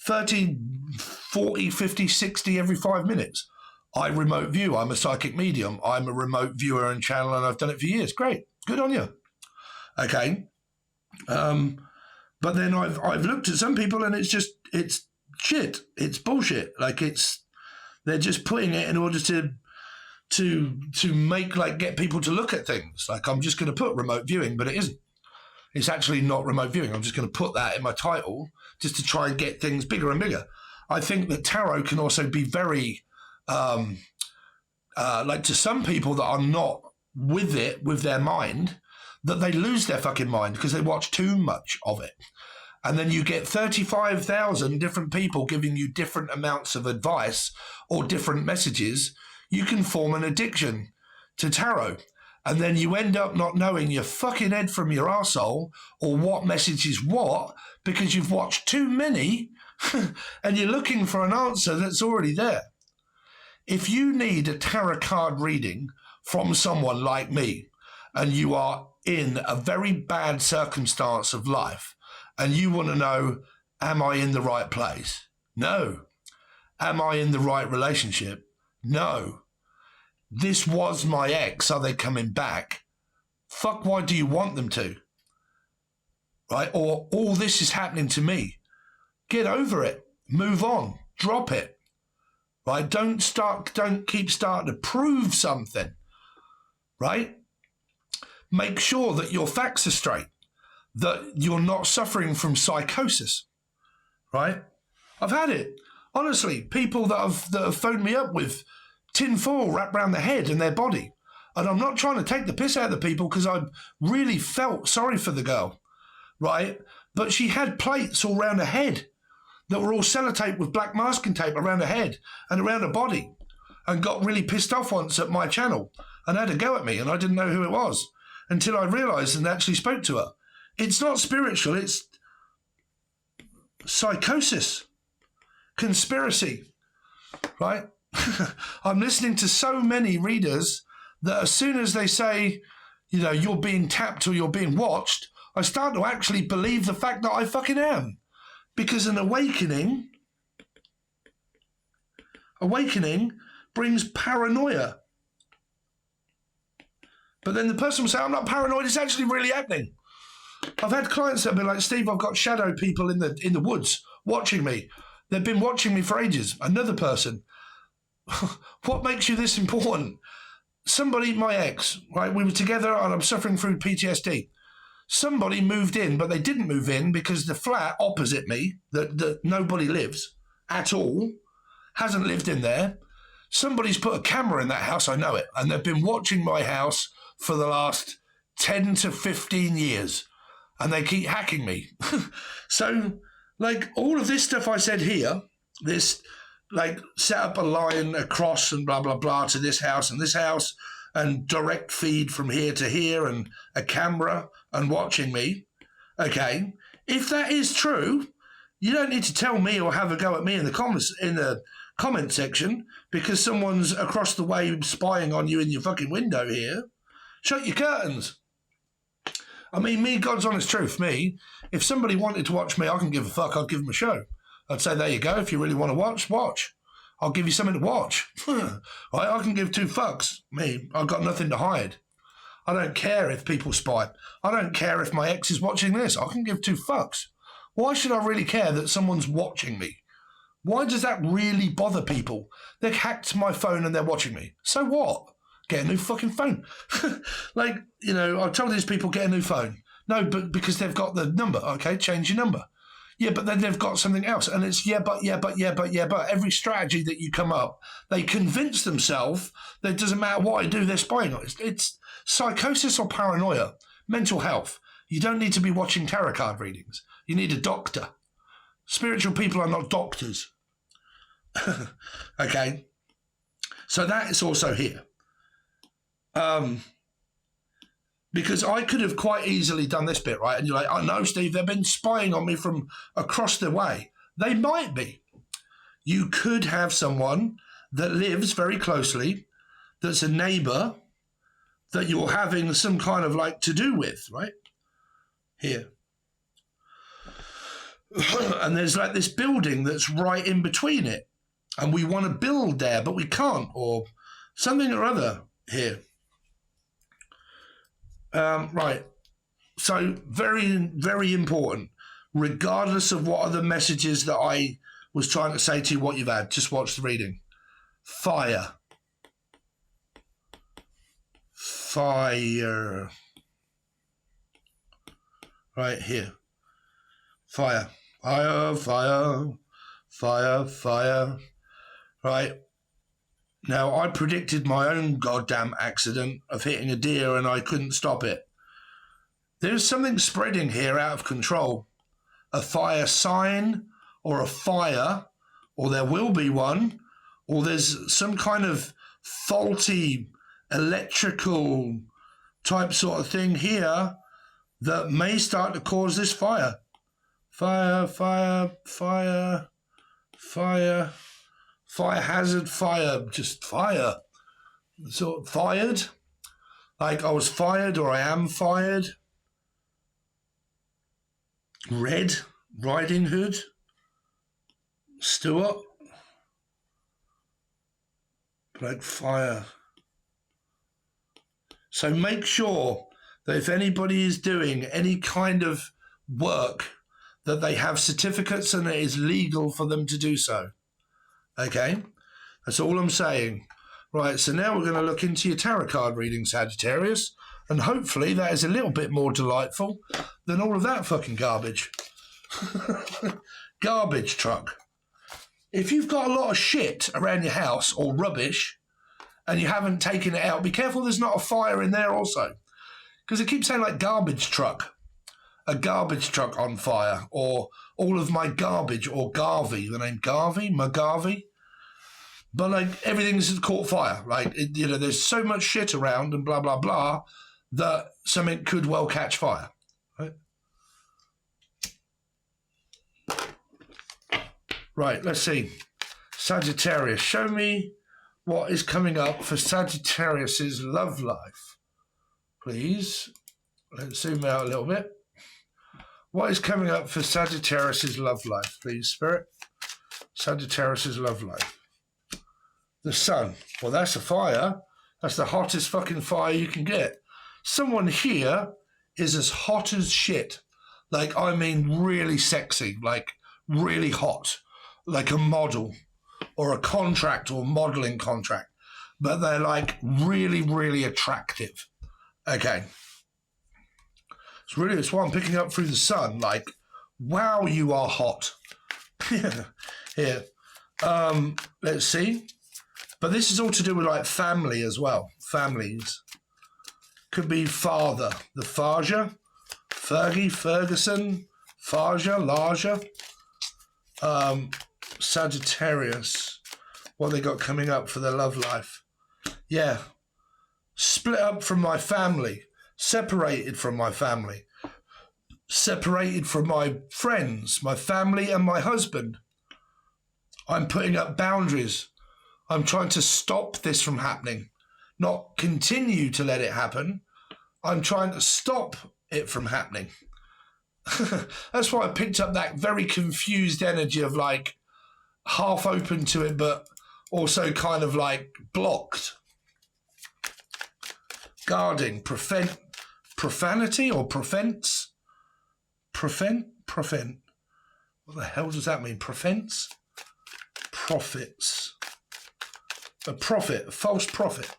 30, 40, 50, 60 every 5 minutes. I remote view. I'm a psychic medium. I'm a remote viewer and channel, and I've done it for years. Great. Good on you. Okay. But then I've looked at some people, and it's shit. It's bullshit. Like they're just putting it in order to make, like, get people to look at things. Like, I'm just going to put remote viewing, but it isn't. It's actually not remote viewing. I'm just going to put that in my title just to try and get things bigger and bigger. I think that tarot can also be very, like, to some people that are not with it, with their mind, that they lose their fucking mind because they watch too much of it. and then you get 35,000 different people giving you different amounts of advice or different messages, you can form an addiction to tarot. And then you end up not knowing your fucking head from your arsehole or what message is what, because you've watched too many and you're looking for an answer that's already there. If you need a tarot card reading from someone like me, and you are in a very bad circumstance of life, and you want to know, am I in the right place? No. Am I in the right relationship? No. This was my ex. Are they coming back? Fuck, why do you want them to? Right? Or all this is happening to me. Get over it. Move on. Drop it. Right? Don't keep starting to prove something. Right? Make sure that your facts are straight, that you're not suffering from psychosis, right? I've had it. Honestly, people that have phoned me up with tinfoil wrapped around their head and their body. And I'm not trying to take the piss out of the people, because I really felt sorry for the girl, right? But she had plates all around her head that were all sellotaped with black masking tape around her head and around her body, and got really pissed off once at my channel and had a go at me, and I didn't know who it was until I realised and actually spoke to her. It's not spiritual, it's psychosis, conspiracy, right? I'm listening to so many readers that as soon as they say, you know, you're being tapped or you're being watched, I start to actually believe the fact that I fucking am. Because an awakening brings paranoia. But then the person will say, I'm not paranoid, it's actually really happening. I've had clients that have been like, Steve, I've got shadow people in the woods watching me. They've been watching me for ages. Another person. What makes you this important? Somebody, my ex, right, we were together and I'm suffering through PTSD. Somebody moved in, but they didn't move in because the flat opposite me, that nobody lives at all, hasn't lived in there. Somebody's put a camera in that house, I know it, and they've been watching my house for the last 10 to 15 years, and they keep hacking me. So, like, all of this stuff I said here, this, like, set up a line across and blah, blah, blah to this house, and direct feed from here to here, and a camera and watching me. Okay, if that is true, you don't need to tell me or have a go at me in the comment section because someone's across the way spying on you in your fucking window here. Shut your curtains. I mean, me, God's honest truth, me, if somebody wanted to watch me, I can give a fuck, I'd give them a show. I'd say, there you go, if you really want to watch. I'll give you something to watch. Right, I can give two fucks. Me, I've got nothing to hide. I don't care if people spy. I don't care if my ex is watching this. I can give two fucks. Why should I really care that someone's watching me? Why does that really bother people? They've hacked my phone and they're watching me. So what? Get a new fucking phone. Like, you know, I've told these people, get a new phone. No, but because they've got the number. Okay, change your number. Yeah, but then they've got something else. And it's but. Every strategy that you come up, they convince themselves that it doesn't matter what I do, they're spying on it. It's psychosis or paranoia, mental health. You don't need to be watching tarot card readings. You need a doctor. Spiritual people are not doctors. Okay? So that is also here. Because I could have quite easily done this bit, right? And you're like, oh no, Steve, they've been spying on me from across the way. They might be. You could have someone that lives very closely, that's a neighbor, that you're having some kind of like to do with, right? Here. And there's like this building that's right in between it. And we want to build there, but we can't, or something or other here. Right. So very, very important. Regardless of what other messages that I was trying to say to you, what you've had, just watch the reading. Fire. Fire. Right here. Fire. Fire, fire, fire, fire. Right. Now, I predicted my own goddamn accident of hitting a deer and I couldn't stop it. There's something spreading here out of control. a fire sign or a fire, or there will be one, or there's some kind of faulty electrical type sort of thing here that may start to cause this fire. Fire, fire, fire, fire, fire hazard, fire, just fire. So fired, like I was fired or I am fired. Red Riding Hood, Stuart, like fire. So make sure that if anybody is doing any kind of work, that they have certificates and it is legal for them to do so. Okay, that's all I'm saying. Right, so now we're going to look into your tarot card reading, Sagittarius, and hopefully that is a little bit more delightful than all of that fucking garbage. Garbage truck. If you've got a lot of shit around your house or rubbish and you haven't taken it out, be careful there's not a fire in there also. Because it keeps saying like garbage truck. A garbage truck on fire, or all of my garbage, or Garvey, the name Garvey, McGarvey. But like everything's caught fire. Like, there's so much shit around and blah, blah, blah, that something could well catch fire. Right? Right, let's see. Sagittarius, show me what is coming up for Sagittarius's love life. Please. Let's zoom out a little bit. What is coming up for Sagittarius's love life, please, Spirit? Sagittarius's love life. The sun. Well, that's a fire. That's the hottest fucking fire you can get. Someone here is as hot as shit. Like, I mean really sexy. Like, really hot. Like a model. Or a contract or modeling contract. But they're like really, really attractive. Okay. It's what I'm picking up through the sun. Like, wow, you are hot. Here. Let's see. But this is all to do with like family as well. Families. Could be father. The Farja. Fergie, Ferguson. Farja, Larja. Sagittarius. What they got coming up for their love life. Yeah. Split up from my family. Separated from my family. Separated from my friends, my family and my husband. I'm putting up boundaries. I'm trying to stop this from happening. Not continue to let it happen. I'm trying to stop it from happening. That's why I picked up that very confused energy of like half open to it, but also kind of like blocked. Guarding, profanity or prevents? Prevent? What the hell does that mean? Prevents? Profits. A prophet, a false prophet.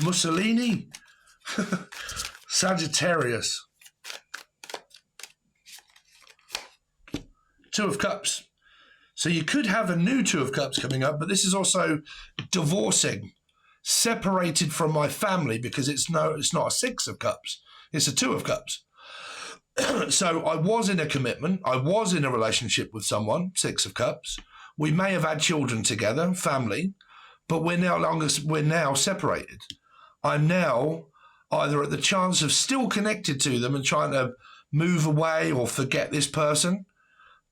Mussolini? Sagittarius. Two of Cups. So you could have a new Two of Cups coming up, but this is also divorcing. Separated from my family, because it's not a Six of Cups. It's a Two of Cups. So I was in a commitment. I was in a relationship with someone, Six of Cups. We may have had children together, family, but we're now separated. I'm now either at the chance of still connected to them and trying to move away or forget this person,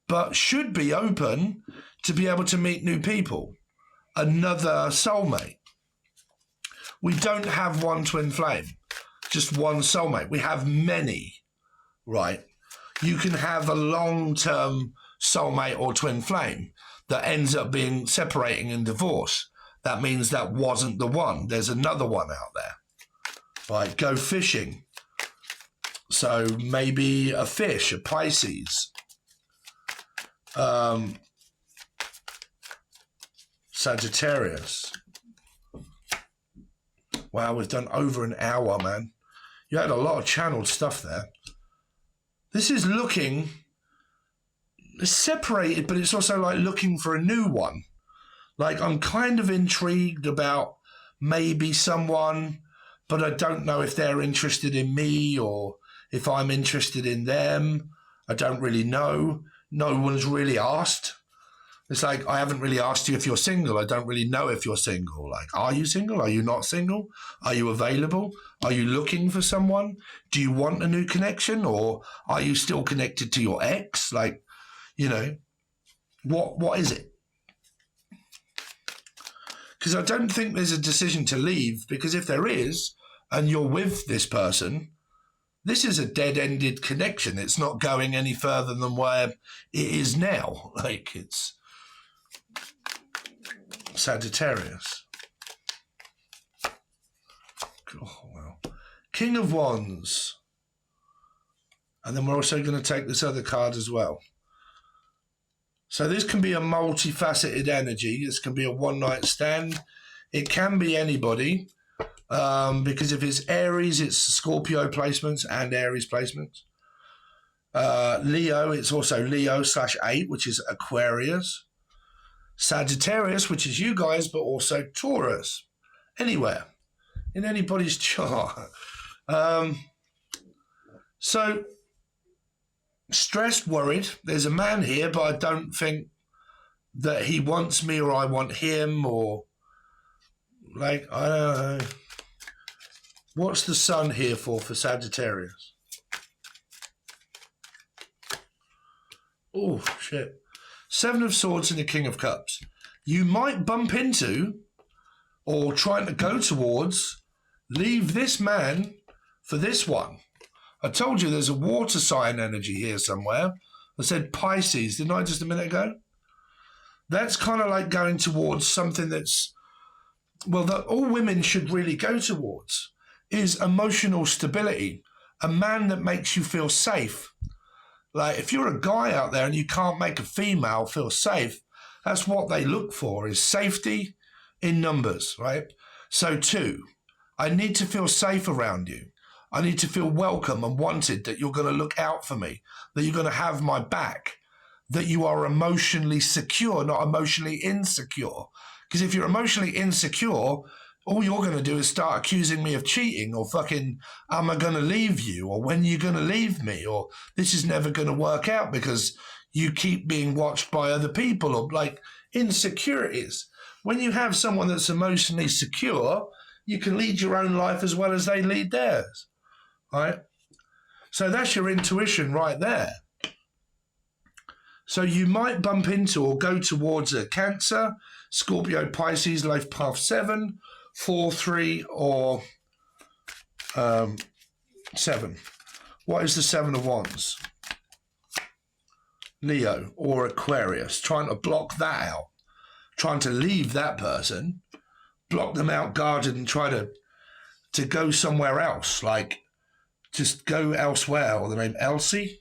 but should be open to be able to meet new people, another soulmate. We don't have one twin flame, just one soulmate. We have many, right? You can have a long-term soulmate or twin flame that ends up being separating and divorce. That means that wasn't the one. There's another one out there. Right, go fishing. So maybe a fish, a Pisces. Sagittarius. Wow, we've done over an hour, man. You had a lot of channeled stuff there. This is looking... It's separated, but it's also like looking for a new one. Like, I'm kind of intrigued about maybe someone, but I don't know if they're interested in me or if I'm interested in them. I don't really know. No one's really asked. It's like, I haven't really asked you if you're single. I don't really know if you're single. Like, are you single? Are you not single? Are you available? Are you looking for someone? Do you want a new connection? Or are you still connected to your ex? Like, you know, what is it? Because I don't think there's a decision to leave, because if there is, and you're with this person, this is a dead-ended connection. It's not going any further than where it is now. Like, it's Sagittarius. Oh, well. King of Wands. And then we're also going to take this other card as well. So this can be a multifaceted energy. This can be a one-night stand. It can be anybody. Because if it's Aries, it's Scorpio placements and Aries placements. Leo, it's also Leo/8, which is Aquarius. Sagittarius, which is you guys, but also Taurus. Anywhere. In anybody's chart. So, stressed, worried. There's a man here, but I don't think that he wants me or I want him, or like, I don't know. What's the sun here for Sagittarius? Oh, shit. 7 of Swords and the King of Cups. You might bump into, or trying to go towards, leave this man for this one. I told you there's a water sign energy here somewhere. I said Pisces, didn't I, just a minute ago? That's kind of like going towards something that's, well, that all women should really go towards, is emotional stability. A man that makes you feel safe. Like, if you're a guy out there and you can't make a female feel safe, that's what they look for, is safety in numbers, right? So 2, I need to feel safe around you. I need to feel welcome and wanted, that you're going to look out for me, that you're going to have my back, that you are emotionally secure, not emotionally insecure. Because if you're emotionally insecure, all you're going to do is start accusing me of cheating, or fucking, am I going to leave you? Or when are you going to leave me? Or this is never going to work out because you keep being watched by other people, or like insecurities. When you have someone that's emotionally secure, you can lead your own life as well as they lead theirs, right? So that's your intuition right there. So you might bump into or go towards a Cancer, Scorpio, Pisces, life path 7, 4, 3, or 7. What is the 7 of Wands? Leo or Aquarius, trying to block that out, trying to leave that person, block them out, guarded, and try to go somewhere else, like just go elsewhere. Or the name Elsie.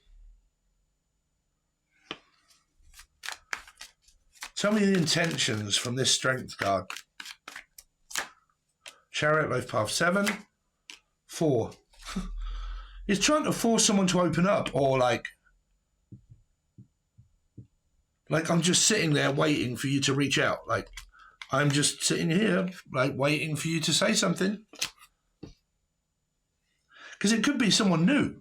Tell me the intentions from this Strength card. Chariot, life path 7, 4. It's trying to force someone to open up, or like I'm just sitting there waiting for you to reach out. Like, I'm just sitting here, like, waiting for you to say something. Because it could be someone new,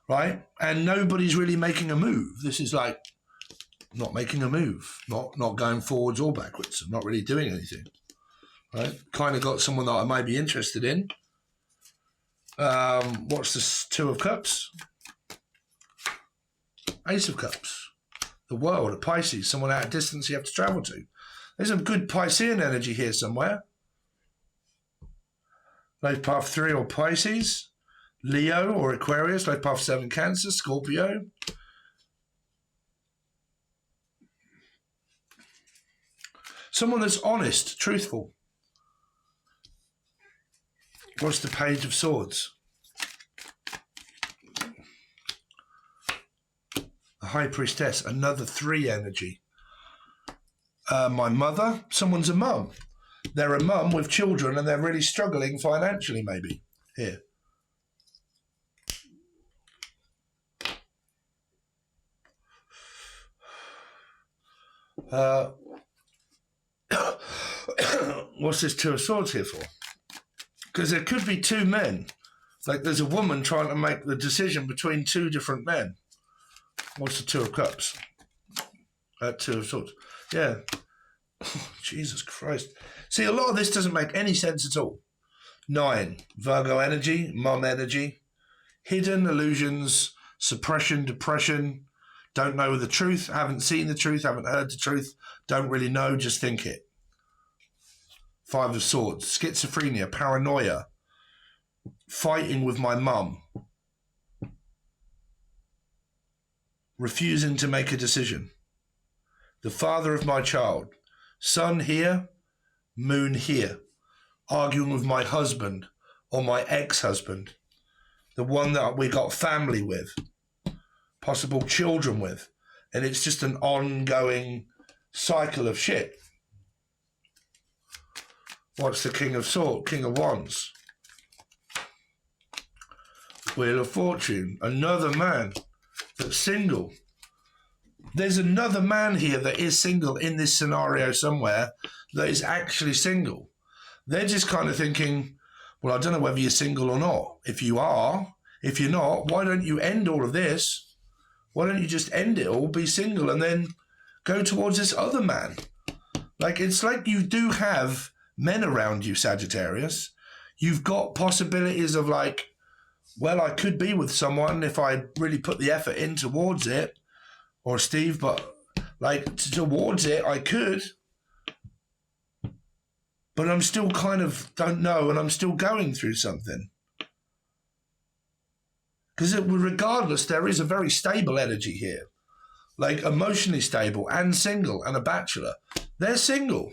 right? And nobody's really making a move. This is like not making a move, not going forwards or backwards, not really doing anything, right? Kind of got someone that I might be interested in. What's this 2 of Cups? Ace of Cups. The World, a Pisces, someone out of distance you have to travel to. There's some good Piscean energy here somewhere. Life path 3 or Pisces. Leo or Aquarius, life path 7 Cancer, Scorpio. Someone that's honest, truthful. What's the Page of Swords? The High Priestess, another 3 energy. My mother, someone's a mum. They're a mum with children and they're really struggling financially, maybe. Here. What's this 2 of Swords here for? Because there could be 2 men. Like, there's a woman trying to make the decision between 2 different men. What's the Two of Cups? Two of Swords. Yeah. Jesus Christ. See, a lot of this doesn't make any sense at all. 9, Virgo energy, mum energy, hidden illusions, suppression, depression, don't know the truth, haven't seen the truth, haven't heard the truth, don't really know, just think it. 5 of Swords, schizophrenia, paranoia, fighting with my mum, refusing to make a decision. The father of my child, sun here, moon here, arguing with my husband or my ex-husband, the one that we got family with, possible children with, and it's just an ongoing cycle of shit. What's the King of Swords? King of Wands. Wheel of Fortune, another man that's single. There's another man here that is single in this scenario somewhere that is actually single. They're just kind of thinking, well, I don't know whether you're single or not. If you are, if you're not, why don't you end all of this? Why don't you just end it all, be single, and then go towards this other man? Like, it's like you do have men around you, Sagittarius. You've got possibilities of like, well, I could be with someone if I really put the effort in towards it, or Steve, but like towards it, I could. But I'm still kind of don't know, and I'm still going through something. Because regardless, there is a very stable energy here. Like emotionally stable and single and a bachelor. They're single.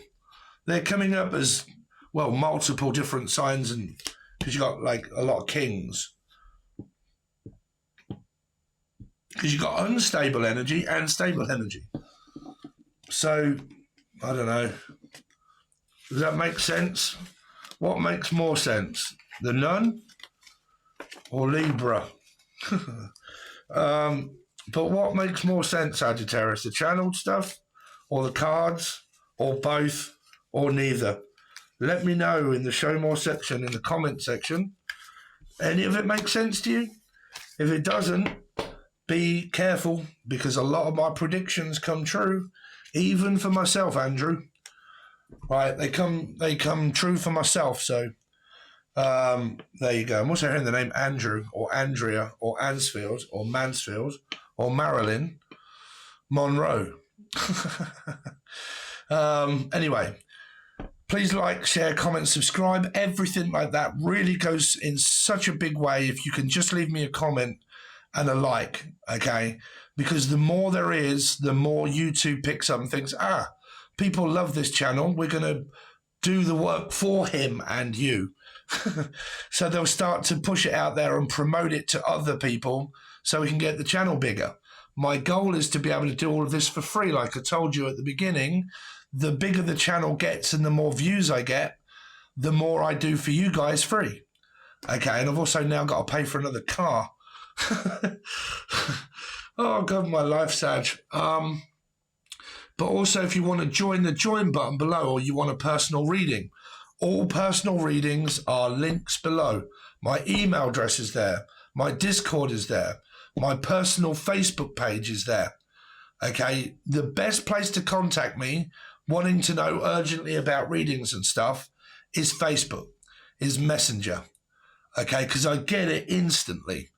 They're coming up as, well, multiple different signs, and because you got like a lot of kings. Because you've got unstable energy and stable energy. So, I don't know. Does that make sense? What makes more sense? The Nun or Libra? But what makes more sense, Sagittarius? The channeled stuff or the cards or both or neither? Let me know in the show more section, in the comment section. Any of it makes sense to you? If it doesn't, be careful, because a lot of my predictions come true, even for myself, Andrew. Right, they come true for myself. So there you go. I'm also hearing the name Andrew or Andrea or Ansfield or Mansfield or Marilyn Monroe. Anyway, please like, share, comment, subscribe. Everything like that really goes in such a big way if you can just leave me a comment and a like, okay? Because the more there is, the more YouTube picks up and thinks, people love this channel. We're going to do the work for him and you. So they'll start to push it out there and promote it to other people so we can get the channel bigger. My goal is to be able to do all of this for free. Like I told you at the beginning, the bigger the channel gets and the more views I get, the more I do for you guys free. Okay, and I've also now got to pay for another car. Oh, God, my life, Sag. But also, if you want to join the join button below, or you want a personal reading, all personal readings are links below. My email address is there. My Discord is there. My personal Facebook page is there. Okay, the best place to contact me, wanting to know urgently about readings and stuff, is Facebook, is Messenger. Okay, because I get it instantly.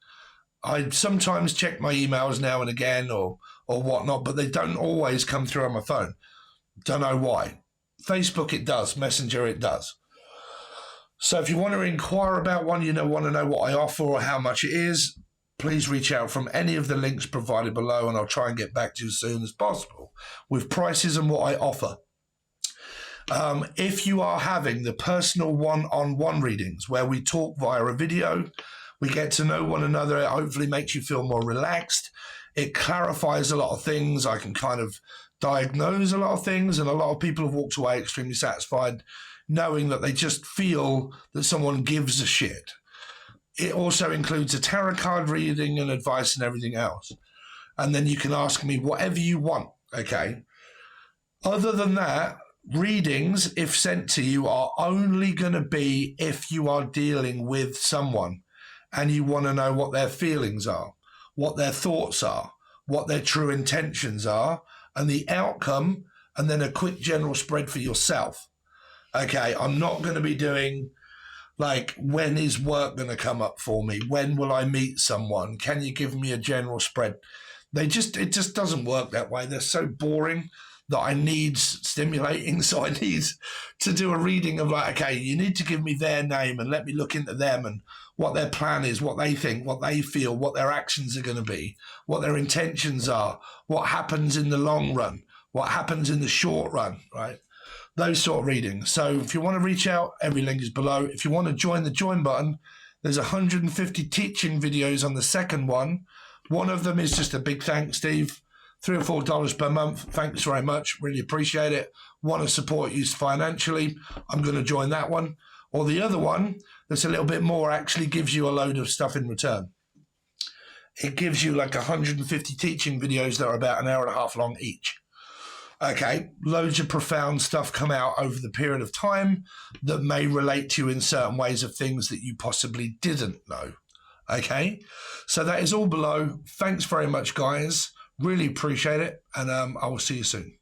I sometimes check my emails now and again or whatnot, but they don't always come through on my phone. Don't know why. Facebook it does, Messenger it does. So if you want to inquire about one, want to know what I offer or how much it is, please reach out from any of the links provided below, and I'll try and get back to you as soon as possible with prices and what I offer. If you are having the personal one-on-one readings where we talk via a video, we get to know one another, it hopefully makes you feel more relaxed. It clarifies a lot of things. I can kind of diagnose a lot of things, and a lot of people have walked away extremely satisfied knowing that they just feel that someone gives a shit. It also includes a tarot card reading and advice and everything else. And then you can ask me whatever you want, okay? Other than that, readings, if sent to you, are only going to be if you are dealing with someone and you want to know what their feelings are, what their thoughts are, what their true intentions are, and the outcome, and then a quick general spread for yourself. Okay, I'm not going to be doing like, when is work going to come up for me? When will I meet someone? Can you give me a general spread? It just doesn't work that way. They're so boring that I need stimulating. So I need to do a reading of like, okay, you need to give me their name and let me look into them and what their plan is, what they think, what they feel, what their actions are going to be, what their intentions are, what happens in the long run, what happens in the short run, right? Those sort of readings. So if you want to reach out, every link is below. If you want to join the join button, there's 150 teaching videos on the second one. One of them is just a big thanks, Steve. $3 or $4 per month. Thanks very much. Really appreciate it. Want to support you financially? I'm going to join that one. Or the other one that's a little bit more actually gives you a load of stuff in return. It gives you like 150 teaching videos that are about an hour and a half long each. Okay, loads of profound stuff come out over the period of time that may relate to you in certain ways of things that you possibly didn't know. Okay, so that is all below. Thanks very much, guys. Really appreciate it, and I will see you soon.